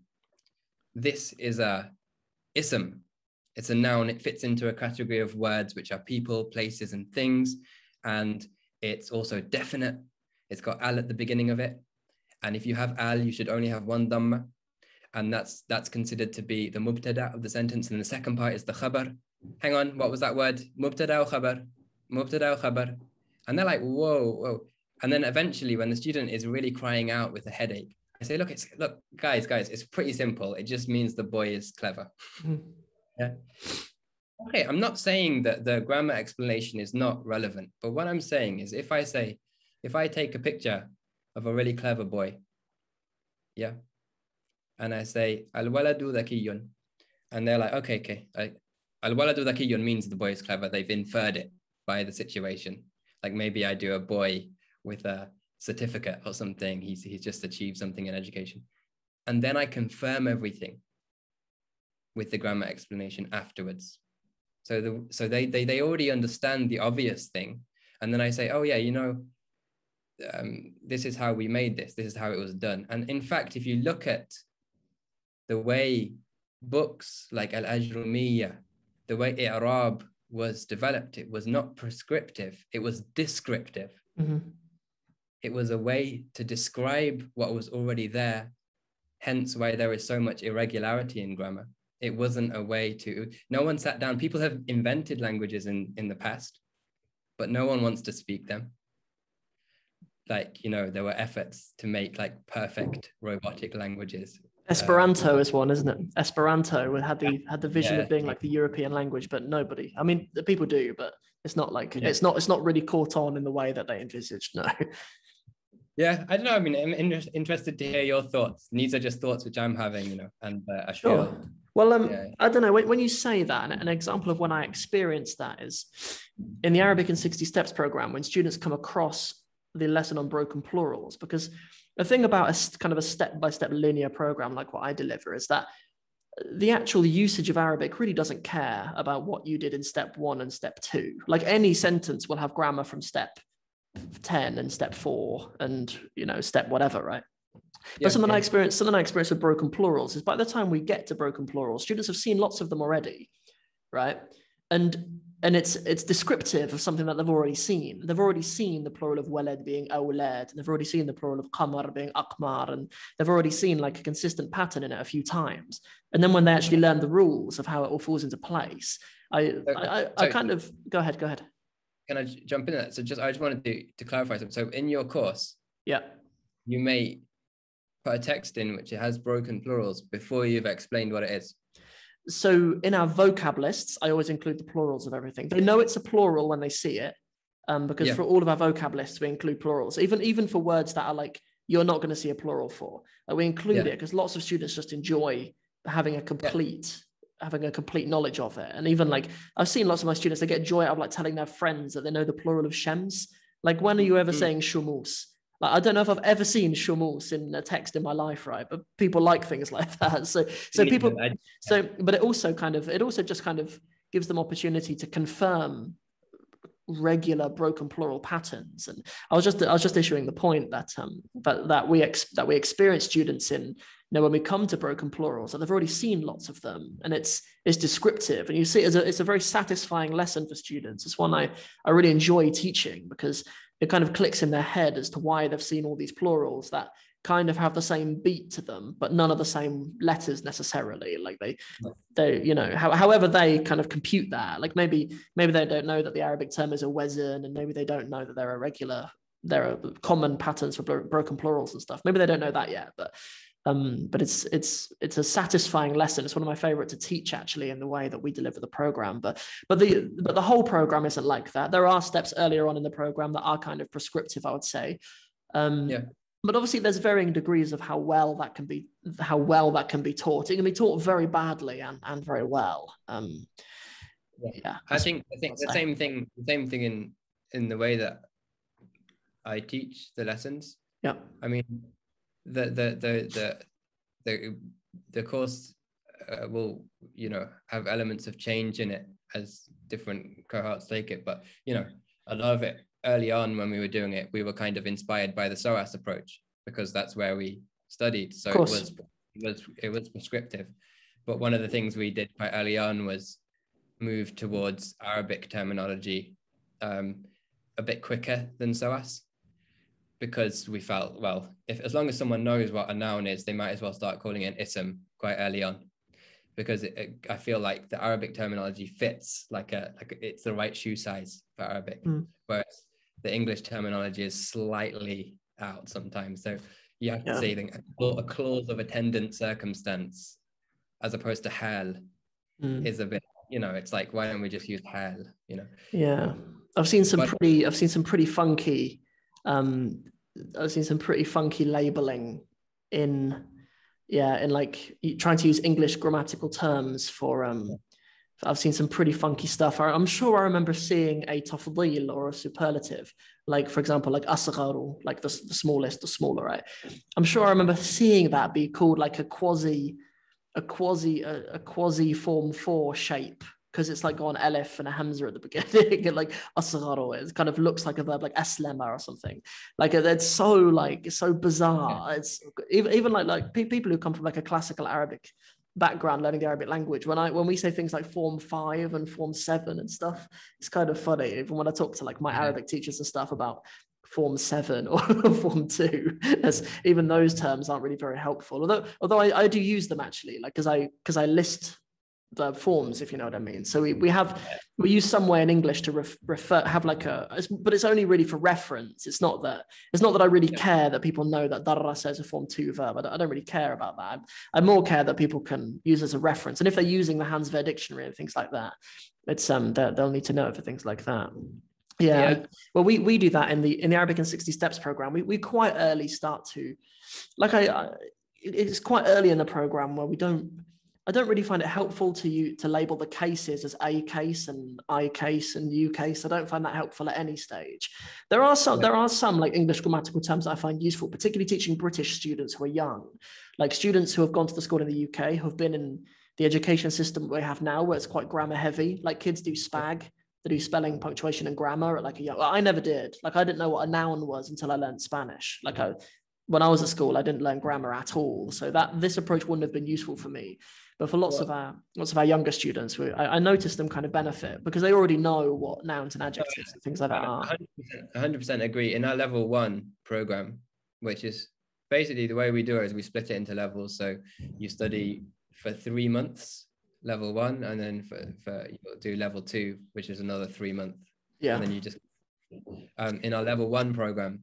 this is a ism. It's a noun. It fits into a category of words which are people, places, and things. And it's also definite. It's got al at the beginning of it. And if you have al, you should only have one dhamma. And that's considered to be the mubtada of the sentence. And the second part is the khabar. Hang on, what was that word? Mubtada or khabar? Mubtada or khabar? And they're like, whoa, whoa. And then eventually when the student is really crying out with a headache, I say, look, guys, it's pretty simple. It just means the boy is clever. Yeah. Okay, I'm not saying that the grammar explanation is not relevant, but what I'm saying is if I take a picture of a really clever boy, yeah, and I say, al-waladu dhakiyyun, and they're like, okay, al-waladu dhakiyyun means the boy is clever. They've inferred it by the situation. Like maybe I do a boy with a certificate or something. He's just achieved something in education. And then I confirm everything with the grammar explanation afterwards. So they already understand the obvious thing. And then I say, oh yeah, this is how we made this. This is how it was done. And in fact, if you look at the way books like Al-Ajrumiyya, the way I'rab was developed, it was not prescriptive, it was descriptive. Mm-hmm. It was a way to describe what was already there, hence why there is so much irregularity in grammar. It wasn't a way to, no one sat down. People have invented languages in the past, but no one wants to speak them. Like, there were efforts to make like perfect robotic languages. Esperanto is one, isn't it? Esperanto had the vision of being like the European language, but nobody. I mean, the people do, but it's not like it's not really caught on in the way that they envisaged. No. Yeah, I don't know. I mean, I'm interested to hear your thoughts. These are just thoughts which I'm having, and I sure. feel. Well, I don't know. When you say that, an example of when I experienced that is in the Arabic in 60 Steps program, when students come across the lesson on broken plurals, because the thing about a kind of a step-by-step linear program like what I deliver is that the actual usage of Arabic really doesn't care about what you did in step 1 and step 2. Like any sentence will have grammar from step 10 and step 4 and step whatever, right? But something I experienced with broken plurals is by the time we get to broken plurals, students have seen lots of them already, right? And it's descriptive of something that they've already seen. They've already seen the plural of walad being awlad, and they've already seen the plural of qamar being aqmar, and they've already seen like a consistent pattern in it a few times. And then when they actually learn the rules of how it all falls into place, I kind of go ahead. Can I jump in that? So I just wanted to clarify something. So in your course, you may put a text in which it has broken plurals before you've explained what it is. So in our vocab lists, I always include the plurals of everything. They know it's a plural when they see it, because for all of our vocab lists, we include plurals. Even for words that are like you're not going to see a plural for, we include it because lots of students just enjoy having a complete knowledge of it. And even like I've seen lots of my students, they get joy out of like telling their friends that they know the plural of shems. Like when are you ever saying shumus? Like, I don't know if I've ever seen shumus in a text in my life, right? But people like things like that. But it also just kind of gives them opportunity to confirm regular broken plural patterns. And I was just issuing the point that we experience students in, when we come to broken plurals, that they've already seen lots of them, and it's descriptive, and you see it's a very satisfying lesson for students. It's one I really enjoy teaching because it kind of clicks in their head as to why they've seen all these plurals that kind of have the same beat to them, but none of the same letters necessarily. Like however they kind of compute that. Like maybe they don't know that the Arabic term is a wazn, and maybe they don't know that there are common patterns for broken plurals and stuff. Maybe they don't know that yet, but it's a satisfying lesson. It's one of my favorite to teach, actually, in the way that we deliver the program. But the whole program isn't like that. There are steps earlier on in the program that are kind of prescriptive, I would say. But obviously, there's varying degrees of how well that can be taught. It can be taught very badly and very well. I think the same thing in the way that I teach the lessons. I mean, the course will, you know, have elements of change in it as different cohorts take it. But, you know, a lot of it early on when we were doing it, we were kind of inspired by the SOAS approach because that's where we studied. So it was prescriptive. But one of the things we did quite early on was move towards Arabic terminology a bit quicker than SOAS, because we felt, well, if as long as someone knows what a noun is, they might as well start calling it an ism quite early on, because I feel like the Arabic terminology fits like it's the right shoe size for Arabic, whereas the English terminology is slightly out sometimes. So you have to say a clause of attendant circumstance as opposed to hal is a bit, you know, it's like, why don't we just use hal, you know? Yeah, I've seen some pretty funky labeling in like trying to use English grammatical terms for I've seen some pretty funky stuff. I'm sure I remember seeing a tafdeel or a superlative, like for example, like asgharu, like the smallest, the smaller, right? I'm sure I remember seeing that be called like a quasi form 4 shape, because it's like got an alif and a hamza at the beginning, and like asgharu, it kind of looks like a verb like aslama or something. Like it's so bizarre. Yeah. It's even like people who come from like a classical Arabic background learning the Arabic language, when we say things like form 5 and form 7 and stuff, it's kind of funny. Even when I talk to like my Arabic teachers and stuff about form 7 or form 2, as even those terms aren't really very helpful, although I do use them actually, like because I list the forms, if you know what I mean. So we use some way in English to refer, have like but it's only really for reference. It's not that I really care that people know that darra says a form 2 verb. I don't really care about that. I more care that people can use as a reference, and if they're using the Hansver dictionary and things like that, it's they'll need to know it for things like that. Yeah. Well, we do that in the Arabic in 60 Steps program. We quite early start to, like it's quite early in the program where I don't really find it helpful to label the cases as A case and I case and U case. I don't find that helpful at any stage. There are some like English grammatical terms that I find useful, particularly teaching British students who are young, like students who have gone to the school in the UK, who have been in the education system we have now, where it's quite grammar heavy. Like kids do SPAG, they do spelling, punctuation, and grammar at like a young. Well, I never did. Like I didn't know what a noun was until I learned Spanish. Like when I was at school, I didn't learn grammar at all. So this approach wouldn't have been useful for me. But for lots of our younger students, I noticed them kind of benefit because they already know what nouns and adjectives and things like that are. 100% agree. In our level 1 program, which is basically the way we do it, is we split it into levels. So you study for 3 months, level 1, and then for you'll do level 2, which is another 3 months. Yeah. And then you just in our level 1 program,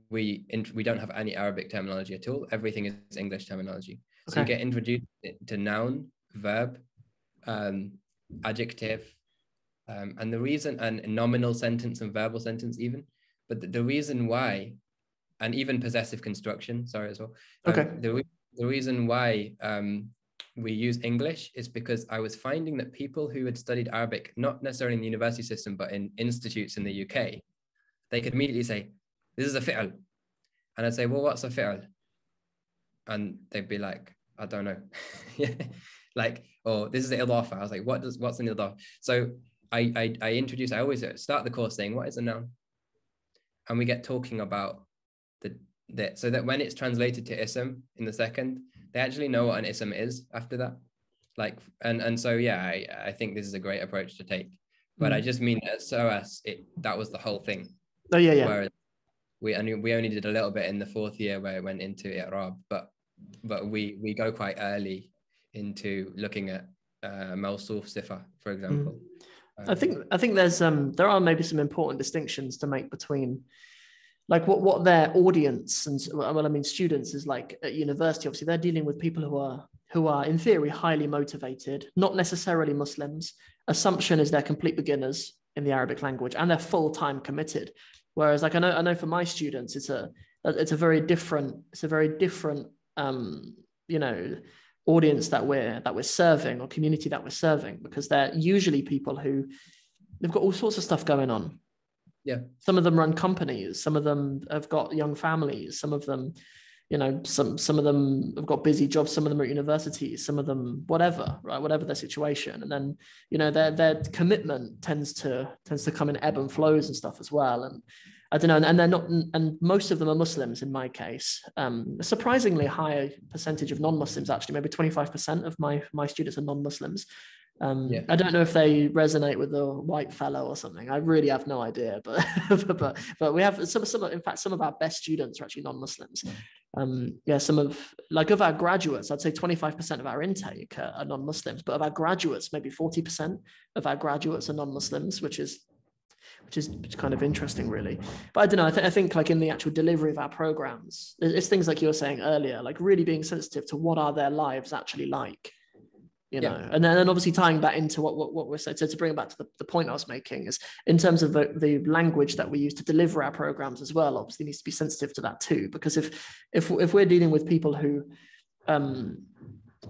we don't have any Arabic terminology at all. Everything is English terminology. So you get introduced to noun, verb, adjective, and the reason, and nominal sentence and verbal sentence even. But the reason why, and even possessive construction, sorry as well. The reason why we use English is because I was finding that people who had studied Arabic, not necessarily in the university system, but in institutes in the UK, they could immediately say, this is a fi'l. And I'd say, well, what's a fi'l? And they'd be like, I don't know. Like, oh, this is the idafa. I was like, what's an idafa? So I always start the course saying, what is a noun? And we get talking about so that when it's translated to ism in the second, they actually know what an ism is after that. Like, and so, yeah, I think this is a great approach to take. But I just mean that SOAS, that was the whole thing. Oh, yeah. Whereas we only did a little bit in the 4th year where it went into i'rab, but we go quite early into looking at mawsuf sifa, for example. I think there are maybe some important distinctions to make between like what their audience and, well, I mean students is like at university. Obviously they're dealing with people who are in theory highly motivated, not necessarily Muslims. Assumption is they're complete beginners in the Arabic language and they're full-time committed. Whereas like I know for my students, it's a very different audience that we're serving, or community that we're serving, because they're usually people who they've got all sorts of stuff going on. Yeah. Some of them run companies, some of them have got young families, some of them, you know, some of them have got busy jobs, some of them are at universities, some of them whatever, right, whatever their situation. And then, you know, their commitment tends to come in ebb and flows and stuff as well. And I don't know, and they're not, and most of them are Muslims in my case. A surprisingly high percentage of non-Muslims, actually, maybe 25% of my students are non-Muslims. I don't know if they resonate with the white fellow or something. I really have no idea, but but we have some, in fact, some of our best students are actually non-Muslims. Some of our graduates, I'd say 25% of our intake are non-Muslims, but of our graduates, maybe 40% of our graduates are non-Muslims, which is kind of interesting, really. But I don't know, I think like in the actual delivery of our programs, it's things like you were saying earlier, like really being sensitive to what are their lives actually like. You know, and then obviously tying that into what we're saying. So to bring it back to the point I was making is in terms of the language that we use to deliver our programs as well, obviously needs to be sensitive to that too. Because if we're dealing with people who,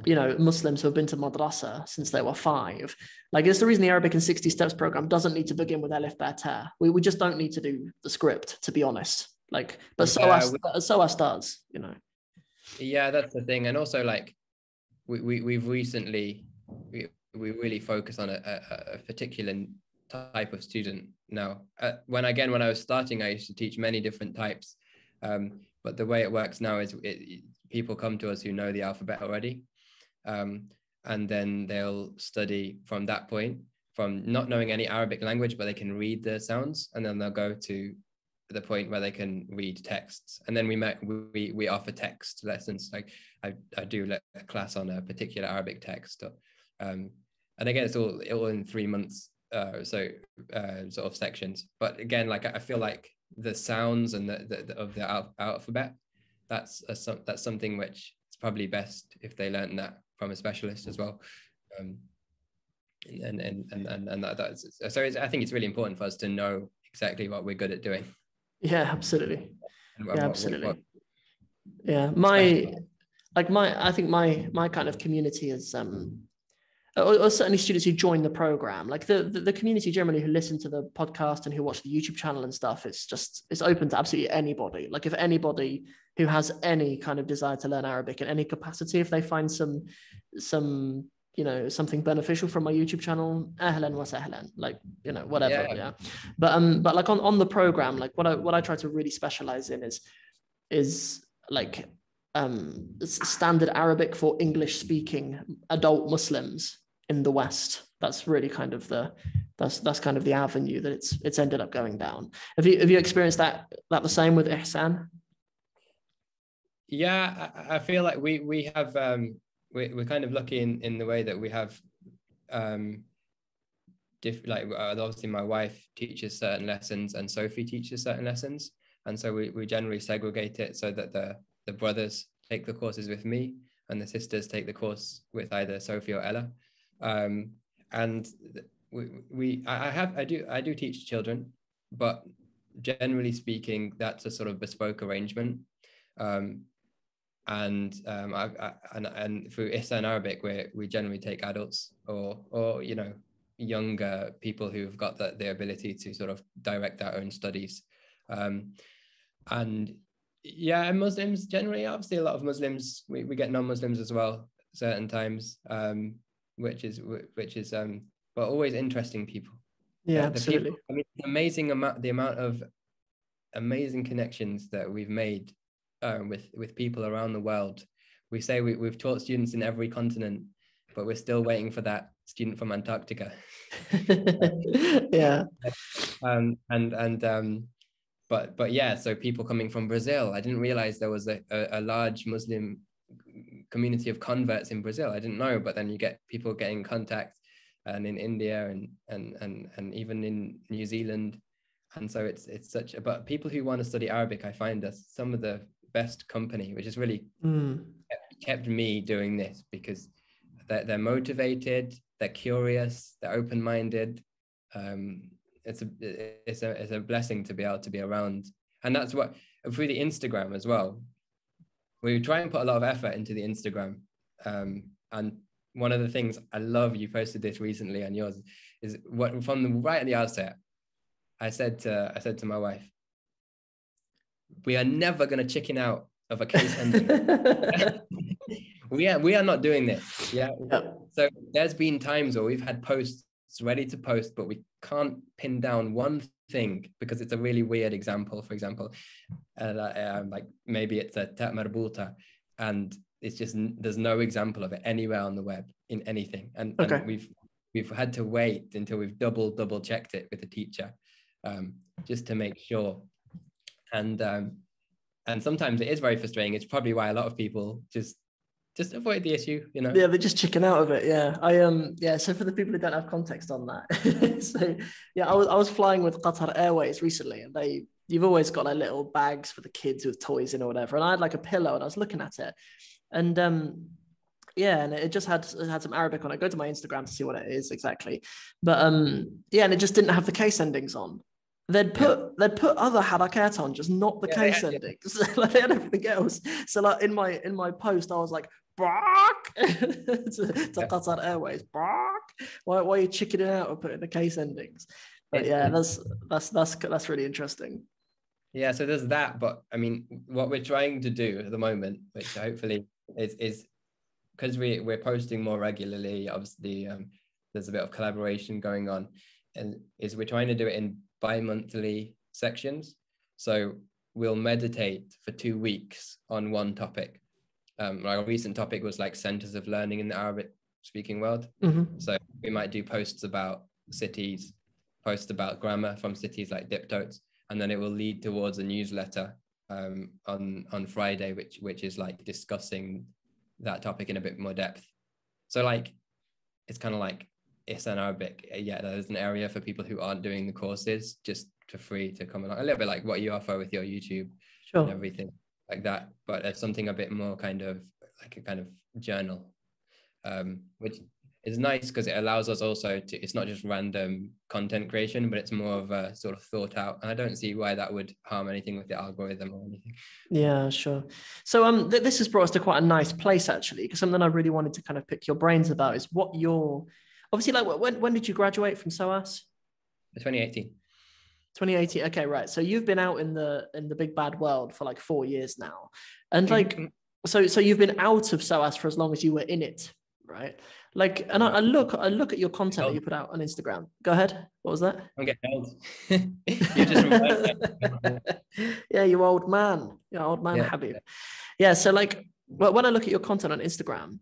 you know, Muslims who have been to madrasa since they were 5, like it's the reason the Arabic in 60 Steps program doesn't need to begin with Alif Ba Ta. We just don't need to do the script, to be honest. Like, but SOAS does, you know. Yeah, that's the thing, and also like. We've recently we really focus on a particular type of student now. When I was starting, I used to teach many different types, but the way it works now is people come to us who know the alphabet already, and then they'll study from that point, from not knowing any Arabic language, but they can read the sounds, and then they'll go to the point where they can read texts, and then we offer text lessons. Like I do a class on a particular Arabic text, and again it's all in 3 months, sort of sections. But again, like I feel like the sounds and the alphabet, that's something which is probably best if they learn that from a specialist as well. And I think it's really important for us to know exactly what we're good at doing. Yeah, absolutely. I think my kind of community is or certainly students who join the program, like the community generally who listen to the podcast and who watch the YouTube channel and stuff. It's open to absolutely anybody. Like if anybody who has any kind of desire to learn Arabic in any capacity, if they find some you know, something beneficial from my YouTube channel, ahlan wa sahlan, like, you know, whatever. Yeah. But like on the program, like what I try to really specialize in is like standard Arabic for English speaking adult Muslims in the West. That's really kind of that's kind of the avenue that it's ended up going down. Have you experienced that the same with Ihsan? Yeah, I feel like we have we're kind of lucky in the way that we have obviously my wife teaches certain lessons and Sophie teaches certain lessons, and so we generally segregate it so that the brothers take the courses with me and the sisters take the course with either Sophie or Ella. And I do teach children, but generally speaking, that's a sort of bespoke arrangement. And through Ihsan Arabic, we generally take adults or you know, younger people who've got the ability to sort of direct their own studies. And yeah, and Muslims generally, obviously a lot of Muslims, we get non-Muslims as well certain times, which is but always interesting people. Yeah, absolutely. People, I mean, the amount of amazing connections that we've made with people around the world. We say we've taught students in every continent, but we're still waiting for that student from Antarctica. Yeah. But yeah, so people coming from Brazil. I didn't realize there was a large Muslim community of converts in Brazil. I didn't know, but then you get people getting in contact, and in India and even in New Zealand. And so it's such, but people who want to study Arabic, I find us some of the best company, which has really kept me doing this, because they're motivated, they're curious, they're open-minded. It's a blessing to be able to be around. And that's what, through the Instagram as well, we try and put a lot of effort into the Instagram. And one of the things I love, you posted this recently on yours, is what from right at the outset, I said to my wife, we are never going to chicken out of a case ending. we are not doing this. Yeah. So there's been times where we've had posts ready to post, but we can't pin down one thing because it's a really weird example. For example, like maybe it's a ta marbuta, and it's just there's no example of it anywhere on the web in anything, and we've had to wait until we've double checked it with the teacher, just to make sure. And sometimes it is very frustrating. It's probably why a lot of people just avoid the issue, you know. Yeah, they just chicken out of it. Yeah, so for the people who don't have context on that, so yeah, I was flying with Qatar Airways recently, and you've always got like little bags for the kids with toys in or whatever, and I had like a pillow, and I was looking at it, and yeah, and it just had some Arabic on it. Go to my Instagram to see what it is exactly, but yeah, and it just didn't have the case endings on. They'd put other harakat on, just not the case endings. Like they had everything else. So like in my post, I was like, bark to Qatar Airways, bark. Why are you chickening out or putting the case endings? But yeah, that's really interesting. Yeah, so there's that. But I mean, what we're trying to do at the moment, which hopefully is because we're posting more regularly. Obviously, there's a bit of collaboration going on, and is we're trying to do it in bi-monthly sections. So we'll meditate for 2 weeks on one topic. Our recent topic was like centers of learning in the Arabic speaking world. So we might do posts about cities, posts about grammar from cities like Diptotes, and then it will lead towards a newsletter on Friday, which is like discussing that topic in a bit more depth. So like it's kind of like Ihsan Arabic, yeah, there's an area for people who aren't doing the courses just for free to come along, a little bit like what you offer with your YouTube and everything like that, but it's something a bit more kind of like a kind of journal, which is nice because it allows us also to, it's not just random content creation, but it's more of a sort of thought out, and I don't see why that would harm anything with the algorithm or anything. Yeah, sure. So this has brought us to quite a nice place actually, because something I really wanted to kind of pick your brains about is what your obviously, like, when did you graduate from SOAS? 2018. 2018. Okay, right. So you've been out in the big bad world for like 4 years now, and like, so you've been out of SOAS for as long as you were in it, right? Like, and I look at your content that you put out on Instagram. Go ahead. What was that? I'm getting old. You just yeah, you old man. You old man, Habib. Yeah. So like, when I look at your content on Instagram,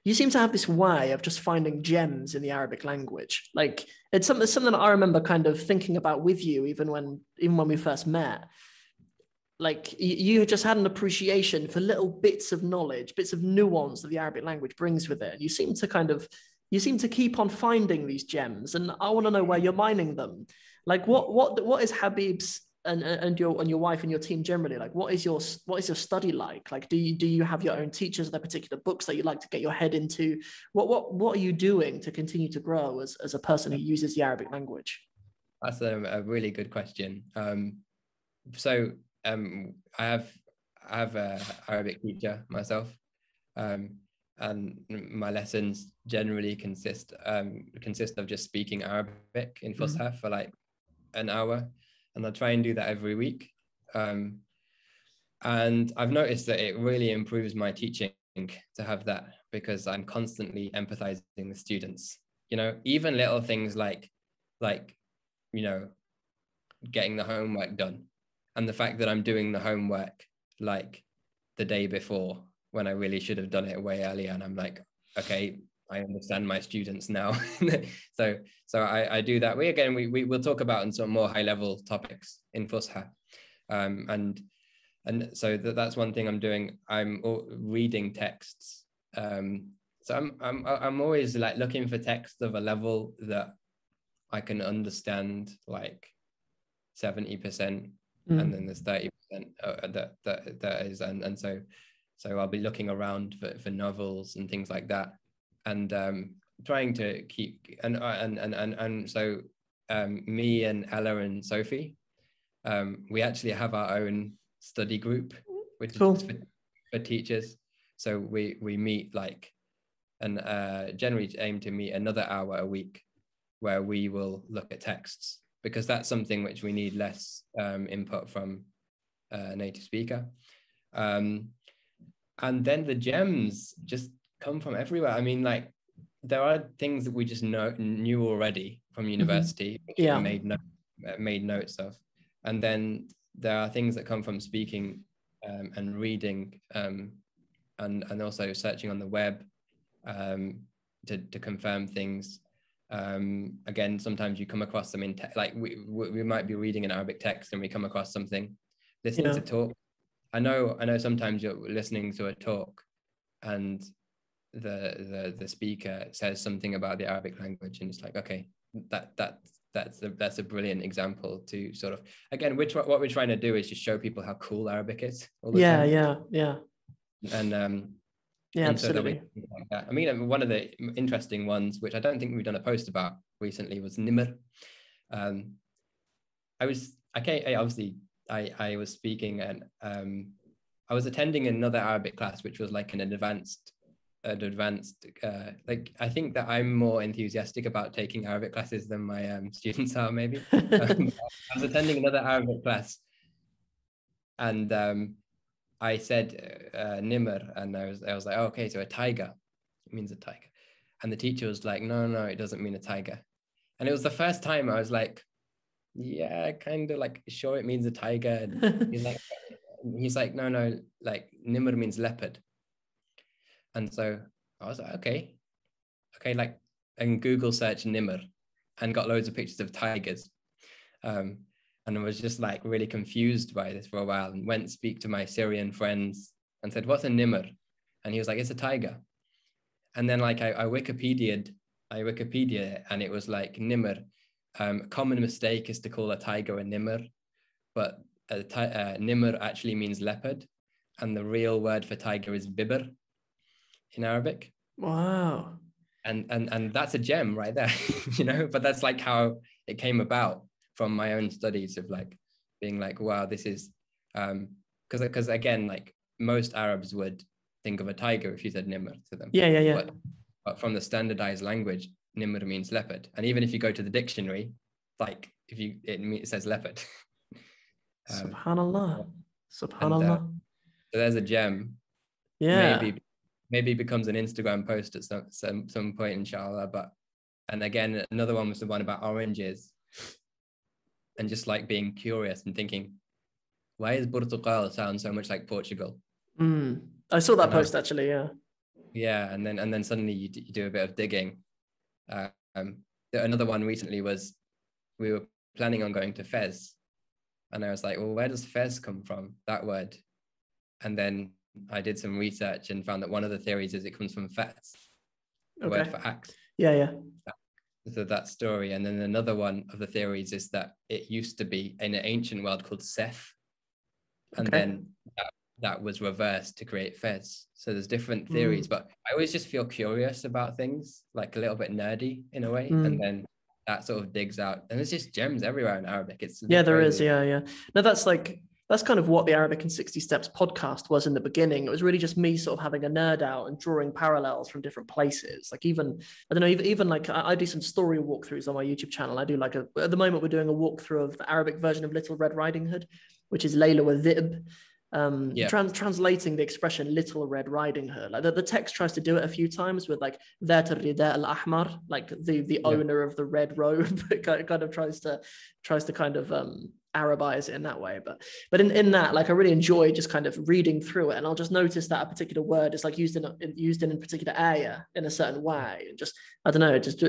you seem to have this way of just finding gems in the Arabic language. Like it's something that I remember kind of thinking about with you, even when we first met. Like you just had an appreciation for little bits of knowledge, bits of nuance that the Arabic language brings with it. You seem to keep on finding these gems, and I want to know where you're mining them. Like what is Habib's and your wife and your team generally, like what is your study like? Like do you have your own teachers? Are there particular books that you like to get your head into? What are you doing to continue to grow as a person who uses the Arabic language? That's a really good question. I have a Arabic teacher myself, and my lessons generally consist of just speaking Arabic in Fusha for like an hour, and I try and do that every week. And I've noticed that it really improves my teaching to have that, because I'm constantly empathizing with students. You know, even little things like you know, getting the homework done. And the fact that I'm doing the homework like the day before when I really should have done it way earlier. And I'm like, okay, I understand my students now. so I do that. We'll talk about in some more high level topics in Fusha. And so that's one thing I'm doing. I'm reading texts. So I'm always like looking for texts of a level that I can understand like 70%. And then there's 30% that is, and so I'll be looking around for novels and things like that, and trying to keep and so me and Ella and Sophie, we actually have our own study group, which is for teachers. So we meet like, and generally aim to meet another hour a week, where we will look at texts, because that's something which we need less input from a native speaker. And then the gems just come from everywhere. I mean, like, there are things that we just knew already from university, Yeah. made notes of. And then there are things that come from speaking and reading, and also searching on the web to confirm things. Again, sometimes you come across them in like we might be reading an Arabic text and we come across something. Listening to talk, I know sometimes you're listening to a talk and the speaker says something about the Arabic language, and it's like, okay, that's a brilliant example to sort of, again, what we're trying to do is just show people how cool Arabic is all the time. Yeah. And absolutely. So like that. I mean, one of the interesting ones, which I don't think we've done a post about recently, was nimr. I was speaking, and I was attending another Arabic class, which was like an advanced like, I think that I'm more enthusiastic about taking Arabic classes than my students are, maybe. I was attending another Arabic class, and I said nimr, and I was like, oh, okay, so a tiger, it means a tiger. And the teacher was like, no, it doesn't mean a tiger. And it was the first time I was like, yeah, kind of, like, sure, it means a tiger. And he's like, no, like, nimr means leopard. And so I was like, okay, like, and Google search nimr and got loads of pictures of tigers. And I was just like really confused by this for a while, and went to speak to my Syrian friends and said, what's a nimr? And he was like, it's a tiger. And then like I Wikipedia, and it was like nimr. Common mistake is to call a tiger a nimr, but nimr actually means leopard, and the real word for tiger is bibr in Arabic. Wow. And that's a gem right there, you know. But that's like how it came about from my own studies of like being like, wow, this is because again, like, most Arabs would think of a tiger if you said nimr to them. Yeah. But from the standardized language, nimr means leopard, and even if you go to the dictionary, like, it says leopard. Subhanallah. So there's a gem. Yeah. Maybe becomes an Instagram post at some point, inshallah. And again, another one was the one about oranges, and just like being curious and thinking, why does Portugal sound so much like Portugal? I saw that post actually. Yeah, and then suddenly you do a bit of digging. Another one recently was, we were planning on going to Fez, and I was like, well, where does Fez come from, that word? And then I did some research and found that one of the theories is it comes from fetz, the word for axe. Yeah. So that story. And then another one of the theories is that it used to be in an ancient world called Seth, and then that was reversed to create Fez. So there's different theories, but I always just feel curious about things, like a little bit nerdy in a way, and then that sort of digs out, and there's just gems everywhere in Arabic. It's there crazy. is. No, that's kind of what the Arabic in 60 Steps podcast was in the beginning. It was really just me sort of having a nerd out and drawing parallels from different places. Like, even, I don't know, even like I do some story walkthroughs on my YouTube channel. I do like at the moment we're doing a walkthrough of the Arabic version of Little Red Riding Hood, which is Layla wa Dhib. Translating the expression Little Red Riding Hood. Like the text tries to do it a few times with like Dhat al-Rida al-Ahmar, like the owner of the red robe. It kind of tries to kind of Arabize it in that way, but in that, like, I really enjoy just kind of reading through it, and I'll just notice that a particular word is like used in a particular ayah in a certain way, and just, I don't know, just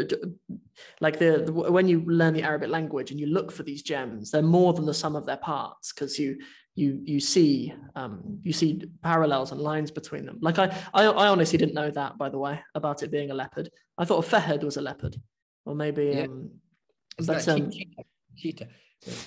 like when you learn the Arabic language and you look for these gems, they're more than the sum of their parts, because you see parallels and lines between them. Like I honestly didn't know that, by the way, about it being a leopard. I thought a fahad was a leopard, or maybe cheetah.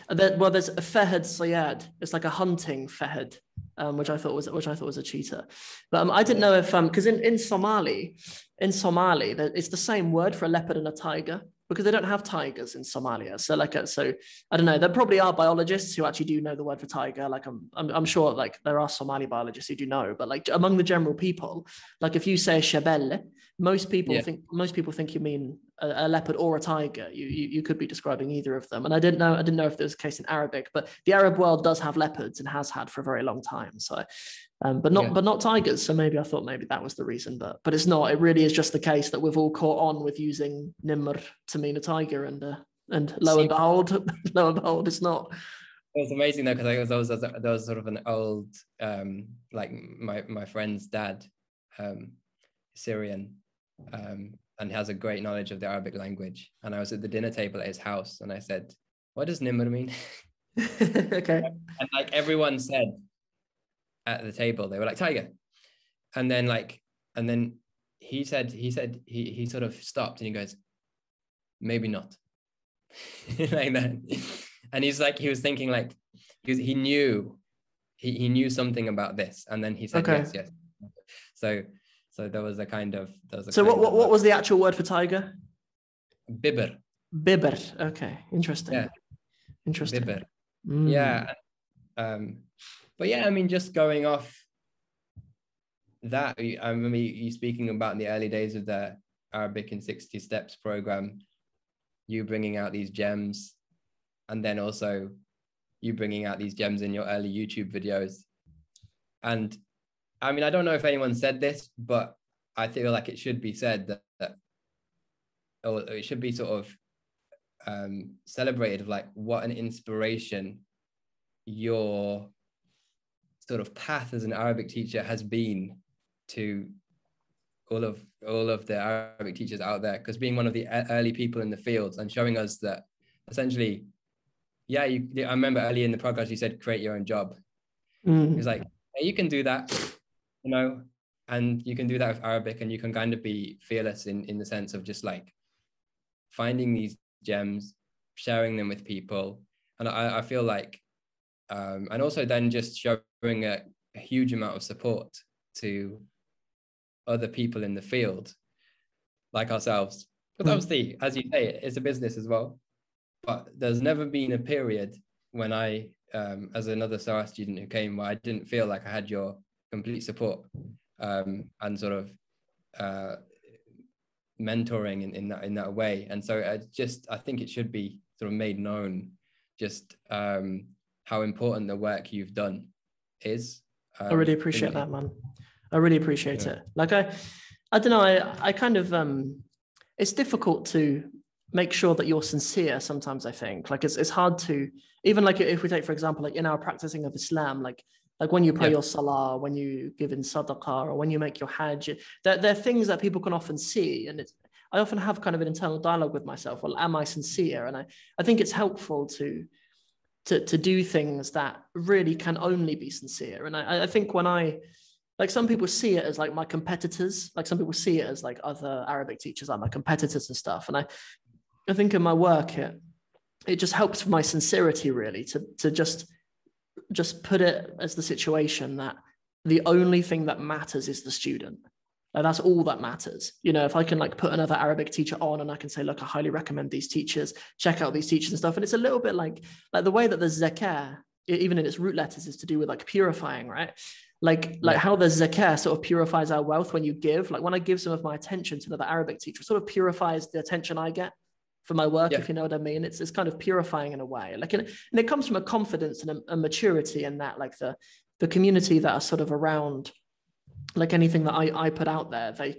Well, there's a fahad sayad. It's like a hunting fahad, which I thought was a cheetah. But I didn't know if because in Somali, it's the same word for a leopard and a tiger, because they don't have tigers in Somalia. So I don't know. There probably are biologists who actually do know the word for tiger. Like I'm sure like there are Somali biologists who do know, but like among the general people, like if you say shabelle, most people think you mean a leopard or a tiger. You could be describing either of them. And I didn't know if there was a case in Arabic, but the Arab world does have leopards and has had for a very long time. So, but not tigers. So maybe I thought maybe that was the reason, but it's not. It really is just the case that we've all caught on with using nimr to mean a tiger, and lo and behold, it's not. It was amazing though, because there was sort of an old, like my friend's dad, Syrian, and has a great knowledge of the Arabic language. And I was at the dinner table at his house, and I said, "What does nimr mean?" Okay. And like everyone said at the table, they were like tiger. And then he sort of stopped and he goes, "Maybe not." Like that. And he was thinking like he knew something about this, and then he said, okay. yes. So there was a kind of what was the actual word for tiger? Bibber. Bibber. Okay, interesting. Yeah. Interesting. Bibber. Yeah. But yeah, I mean, just going off that, I remember you speaking about the early days of the Arabic in 60 Steps program, you bringing out these gems, and then also you bringing out these gems in your early YouTube videos. And I mean, I don't know if anyone said this, but I feel like it should be said or it should be sort of celebrated of like what an inspiration your sort of path as an Arabic teacher has been to all of the Arabic teachers out there, because being one of the early people in the field and showing us that essentially, yeah, I remember early in the podcast you said create your own job. It was like, hey, you can do that, you know, and you can do that with Arabic, and you can kind of be fearless in the sense of just like finding these gems, sharing them with people. And I feel like, and also then just showing a huge amount of support to other people in the field like ourselves. But obviously, as you say, it's a business as well. But there's never been a period when I, as another SOAS student who came, where I didn't feel like I had your complete support and sort of mentoring in that way. And so I think it should be sort of made known just how important the work you've done is. I really appreciate that, man. I really appreciate it. Like I don't know, I kind of it's difficult to make sure that you're sincere sometimes. I think like it's hard to, even like if we take for example like in our practicing of Islam, like when you pray your salah, when you give in sadaqah, or when you make your hajj, they're things that people can often see, and I often have kind of an internal dialogue with myself. Well, am I sincere? And I think it's helpful to do things that really can only be sincere. And I think when like some people see it as like my competitors, like some people see it as like other Arabic teachers are my competitors and stuff. And I think in my work, it just helps with my sincerity really to just put it as the situation that the only thing that matters is the student. Like that's all that matters. You know, if I can like put another Arabic teacher on and I can say, look, I highly recommend these teachers, check out these teachers and stuff. And it's a little bit like the way that the zakah, even in its root letters, is to do with like purifying, right? Like how the zakah sort of purifies our wealth when you give. Like when I give some of my attention to another Arabic teacher, it sort of purifies the attention I get for my work, if you know what I mean. It's kind of purifying in a way. Like, and it comes from a confidence and a maturity in that, like the community that are sort of around, like anything that I put out there, they,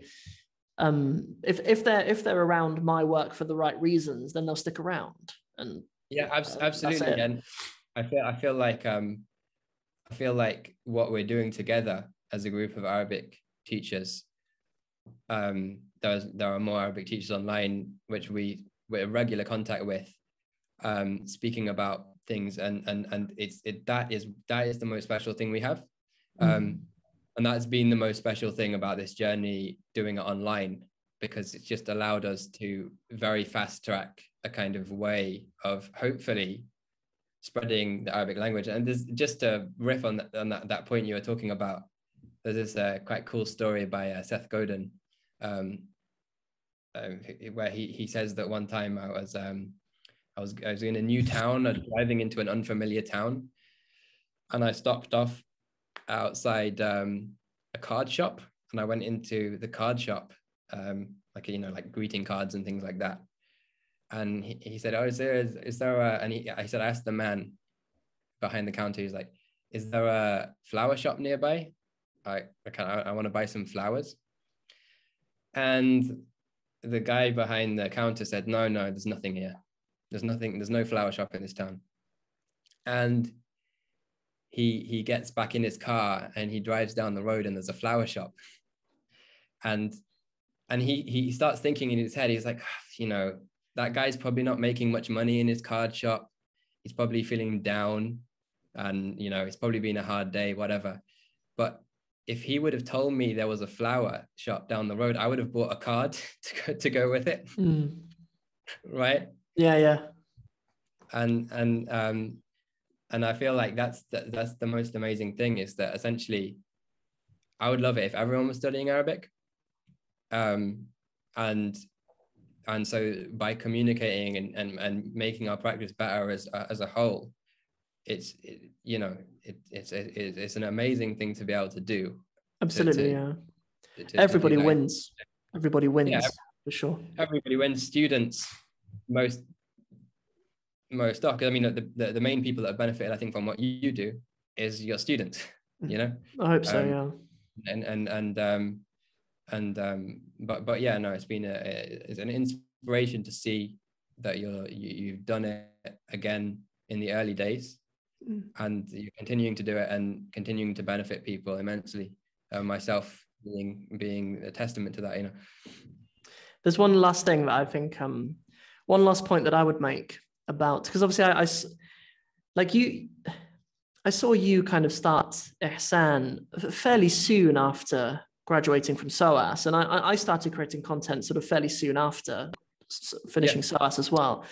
if they're around my work for the right reasons, then they'll stick around. And yeah, absolutely. And I feel like what we're doing together as a group of Arabic teachers, there are more Arabic teachers online which we're in regular contact with, speaking about things, and that is the most special thing we have, and that's been the most special thing about this journey doing it online, because it's just allowed us to very fast track a kind of way of hopefully spreading the Arabic language. And there's just a riff on that point you were talking about. There's this quite cool story by Seth Godin, where he says that one time I was in a new town, driving into an unfamiliar town, and I stopped off outside a card shop, and I went into the card shop, like, you know, like greeting cards and things like that. And he said, oh, is there a, and I said, I asked the man behind the counter, he's like, is there a flower shop nearby? I want to buy some flowers. And the guy behind the counter said, no, there's nothing here. There's no flower shop in this town. And he gets back in his car and he drives down the road and there's a flower shop. And he starts thinking in his head, he's like, you know, that guy's probably not making much money in his card shop. He's probably feeling down and, you know, it's probably been a hard day, whatever. But if he would have told me there was a flower shop down the road, I would have bought a card to go with it. Right? Yeah. And I feel like that's the most amazing thing, is that essentially I would love it if everyone was studying Arabic. And so by communicating and making our practice better as a whole, it's an amazing thing to be able to do. Absolutely, yeah. Everybody wins. Everybody wins, yeah, for sure. Everybody wins. Students, most stuff. I mean, the main people that have benefited, I think, from what you do is your students. You know. I hope so. Yeah. But yeah, no, it's an inspiration to see that you've done it again in the early days, and you're continuing to do it and continuing to benefit people immensely. Myself being a testament to that, you know. There's one last thing that I think, one last point that I would make about, because obviously I saw you kind of start Ihsan fairly soon after graduating from SOAS, and I started creating content sort of fairly soon after finishing SOAS as well.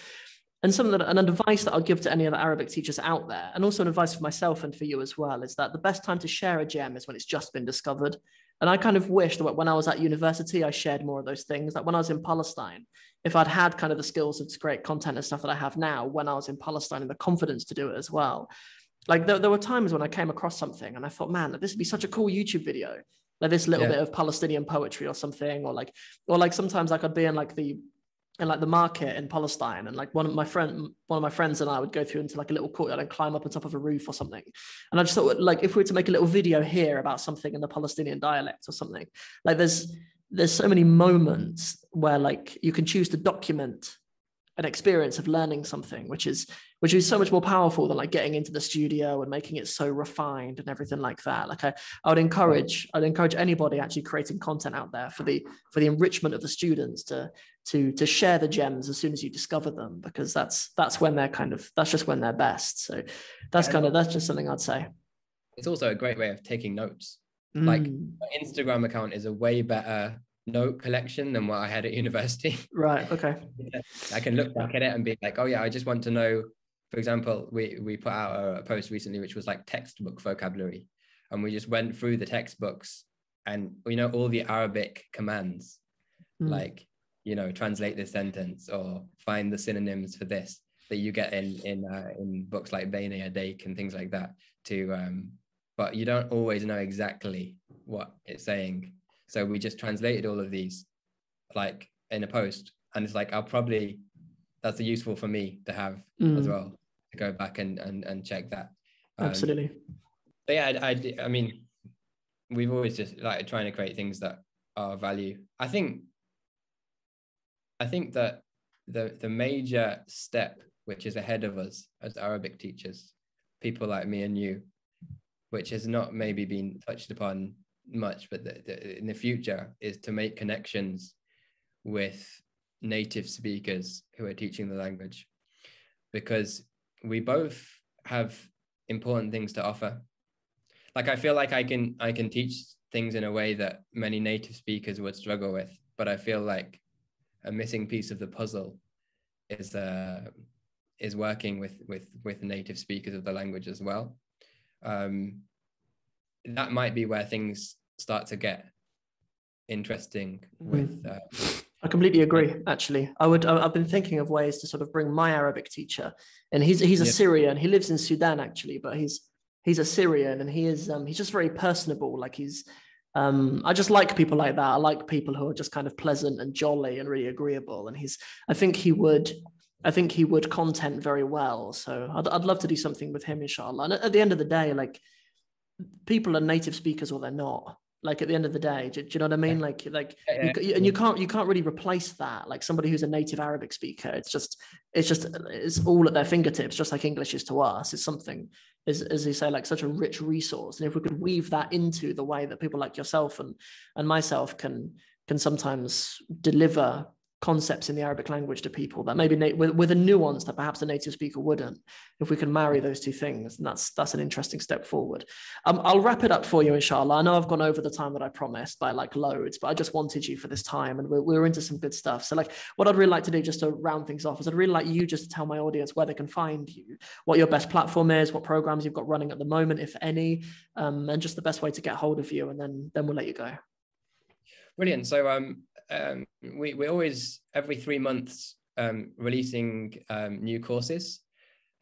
And an advice that I'll give to any other Arabic teachers out there, and also an advice for myself and for you as well, is that the best time to share a gem is when it's just been discovered. And I kind of wish that when I was at university, I shared more of those things. Like when I was in Palestine, if I'd had kind of the skills to create content and stuff that I have now when I was in Palestine, and the confidence to do it as well. Like there were times when I came across something and I thought, man, this would be such a cool YouTube video. Like this little bit of Palestinian poetry or something, or like sometimes like I'd be in like the market in Palestine, and like one of my friends and I would go through into like a little courtyard and climb up on top of a roof or something. And I just thought, like, if we were to make a little video here about something in the Palestinian dialect or something, like there's so many moments where like you can choose to document an experience of learning something, which is so much more powerful than like getting into the studio and making it so refined and everything like that. Like I would encourage anybody actually creating content out there for the enrichment of the students to share the gems as soon as you discover them, because that's when that's just when they're best. So that's just something I'd say. It's also a great way of taking notes. Like my Instagram account is a way better note collection than what I had at university. Right. Okay. I can look back at it and be like, oh yeah, I just want to know. For example, we put out a post recently which was like textbook vocabulary, and we just went through the textbooks and, you know, all the Arabic commands, like, you know, translate this sentence or find the synonyms for this that you get in books like Bayna Yadayk and things like that but you don't always know exactly what it's saying. So we just translated all of these like in a post, and it's like that's useful for me to have as well, to go back and check that. Absolutely. But yeah, I mean, we've always just like trying to create things that are of value. I think that the major step which is ahead of us as Arabic teachers, people like me and you, which has not maybe been touched upon much, but in the future, is to make connections with native speakers who are teaching the language, because we both have important things to offer. Like I feel like I can teach things in a way that many native speakers would struggle with, but I feel like a missing piece of the puzzle is working with native speakers of the language as well. That might be where things start to get interesting with I completely agree. Actually, I've been thinking of ways to sort of bring my Arabic teacher, and he's a Syrian. He lives in Sudan actually, but he's a Syrian, and he's just very personable. Like he's I just like people like that. I like people who are just kind of pleasant and jolly and really agreeable. And I think he would content very well. So I'd love to do something with him, inshallah. And at the end of the day, like, people are native speakers or they're not. Like, at the end of the day, do you know what I mean? And you can't really replace that. Like, somebody who's a native Arabic speaker, it's all at their fingertips, just like English is to us. It's something, as you say, like such a rich resource. And if we could weave that into the way that people like yourself and myself can sometimes deliver concepts in the Arabic language to people that maybe with a nuance that perhaps a native speaker wouldn't. If we can marry those two things, then that's an interesting step forward. I'll wrap it up for you, inshallah. I know I've gone over the time that I promised by like loads, but I just wanted you for this time, and we're into some good stuff. So like, what I'd really like to do, just to round things off, is I'd really like you just to tell my audience where they can find you, what your best platform is, what programs you've got running at the moment, if any, and just the best way to get hold of you, and then we'll let you go. Brilliant. So we always, every 3 months, releasing new courses.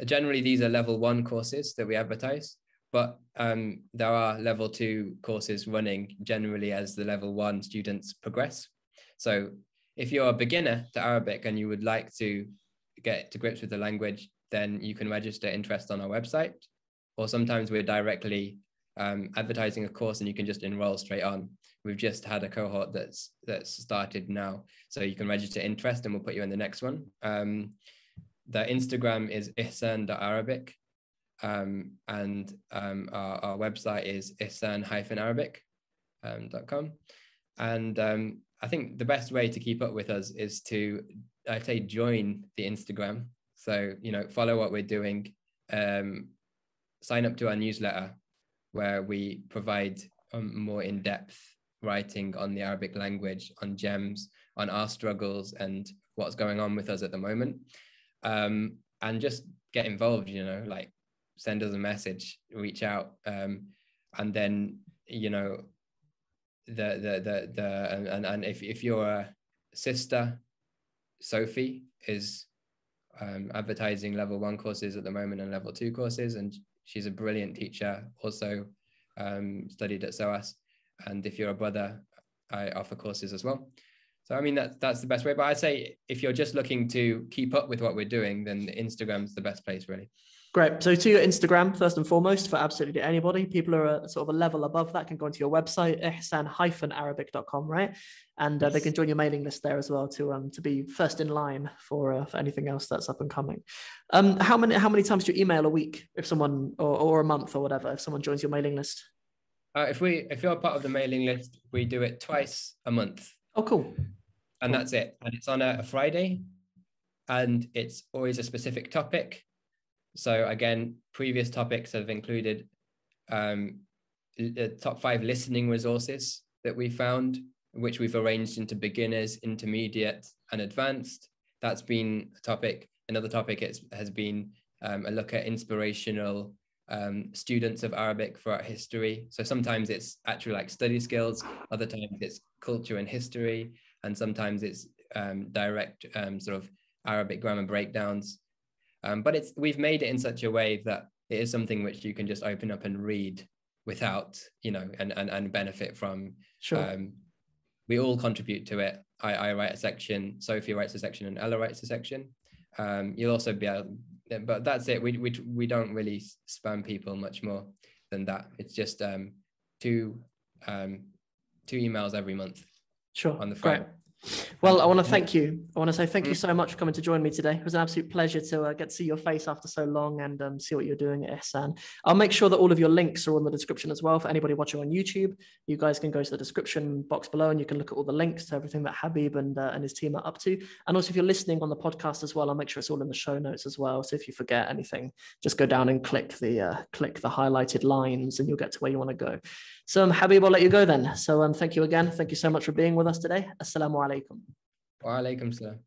Generally, these are level 1 courses that we advertise, but there are level 2 courses running generally as the level 1 students progress. So if you're a beginner to Arabic and you would like to get to grips with the language, then you can register interest on our website, or sometimes we're directly advertising a course and you can just enroll straight on. We've just had a cohort that's started now, so you can register interest and we'll put you in the next one. The Instagram is ihsan.arabic, and our website is ihsan-arabic.com. And I think the best way to keep up with us is to, I'd say, join the Instagram. So, follow what we're doing, sign up to our newsletter, where we provide more in-depth writing on the Arabic language, on gems, on our struggles and what's going on with us at the moment. And just get involved, like send us a message, reach out. And then, and if your sister, Sophie, is advertising level 1 courses at the moment and level 2 courses, and she's a brilliant teacher, also studied at SOAS. And if you're a brother, I offer courses as well. So, I mean, that's the best way. But I'd say if you're just looking to keep up with what we're doing, then Instagram's the best place, really. Great. So to your Instagram, first and foremost, for absolutely anybody, people are sort of a level above that can go into your website, ihsan-arabic.com, right? And yes, they can join your mailing list there as well to be first in line for anything else that's up and coming. How many times do you email a week if someone, or a month or whatever, if someone joins your mailing list? If you're part of the mailing list, we do it twice a month. Oh, cool. And cool. That's it. And it's on a Friday, and it's always a specific topic. So again, previous topics have included the top 5 listening resources that we found, which we've arranged into beginners, intermediate, and advanced. That's been a topic. Another topic has been a look at inspirational students of Arabic throughout history. So sometimes it's actually like study skills, other times it's culture and history, and sometimes it's direct sort of Arabic grammar breakdowns. But we've made it in such a way that it is something which you can just open up and read without, and benefit from. Sure. We all contribute to it. I write a section, Sophie writes a section, and Ella writes a section. You'll also be able, but that's it. We don't really spam people much more than that. It's just two emails every month. Sure. On the Friday. Great. Well, I want to thank you. I want to say thank you so much for coming to join me today. It was an absolute pleasure to get to see your face after so long and see what you're doing at Ihsan. I'll make sure that all of your links are on the description as well for anybody watching on YouTube. You guys can go to the description box below and you can look at all the links to everything that Habib and his team are up to. And also, if you're listening on the podcast as well, I'll make sure it's all in the show notes as well. So if you forget anything, just go down and click the highlighted lines and you'll get to where you want to go. So Habib, I'll let you go then. So thank you again. Thank you so much for being with us today. Assalamu alaikum. Wa alaikum salam.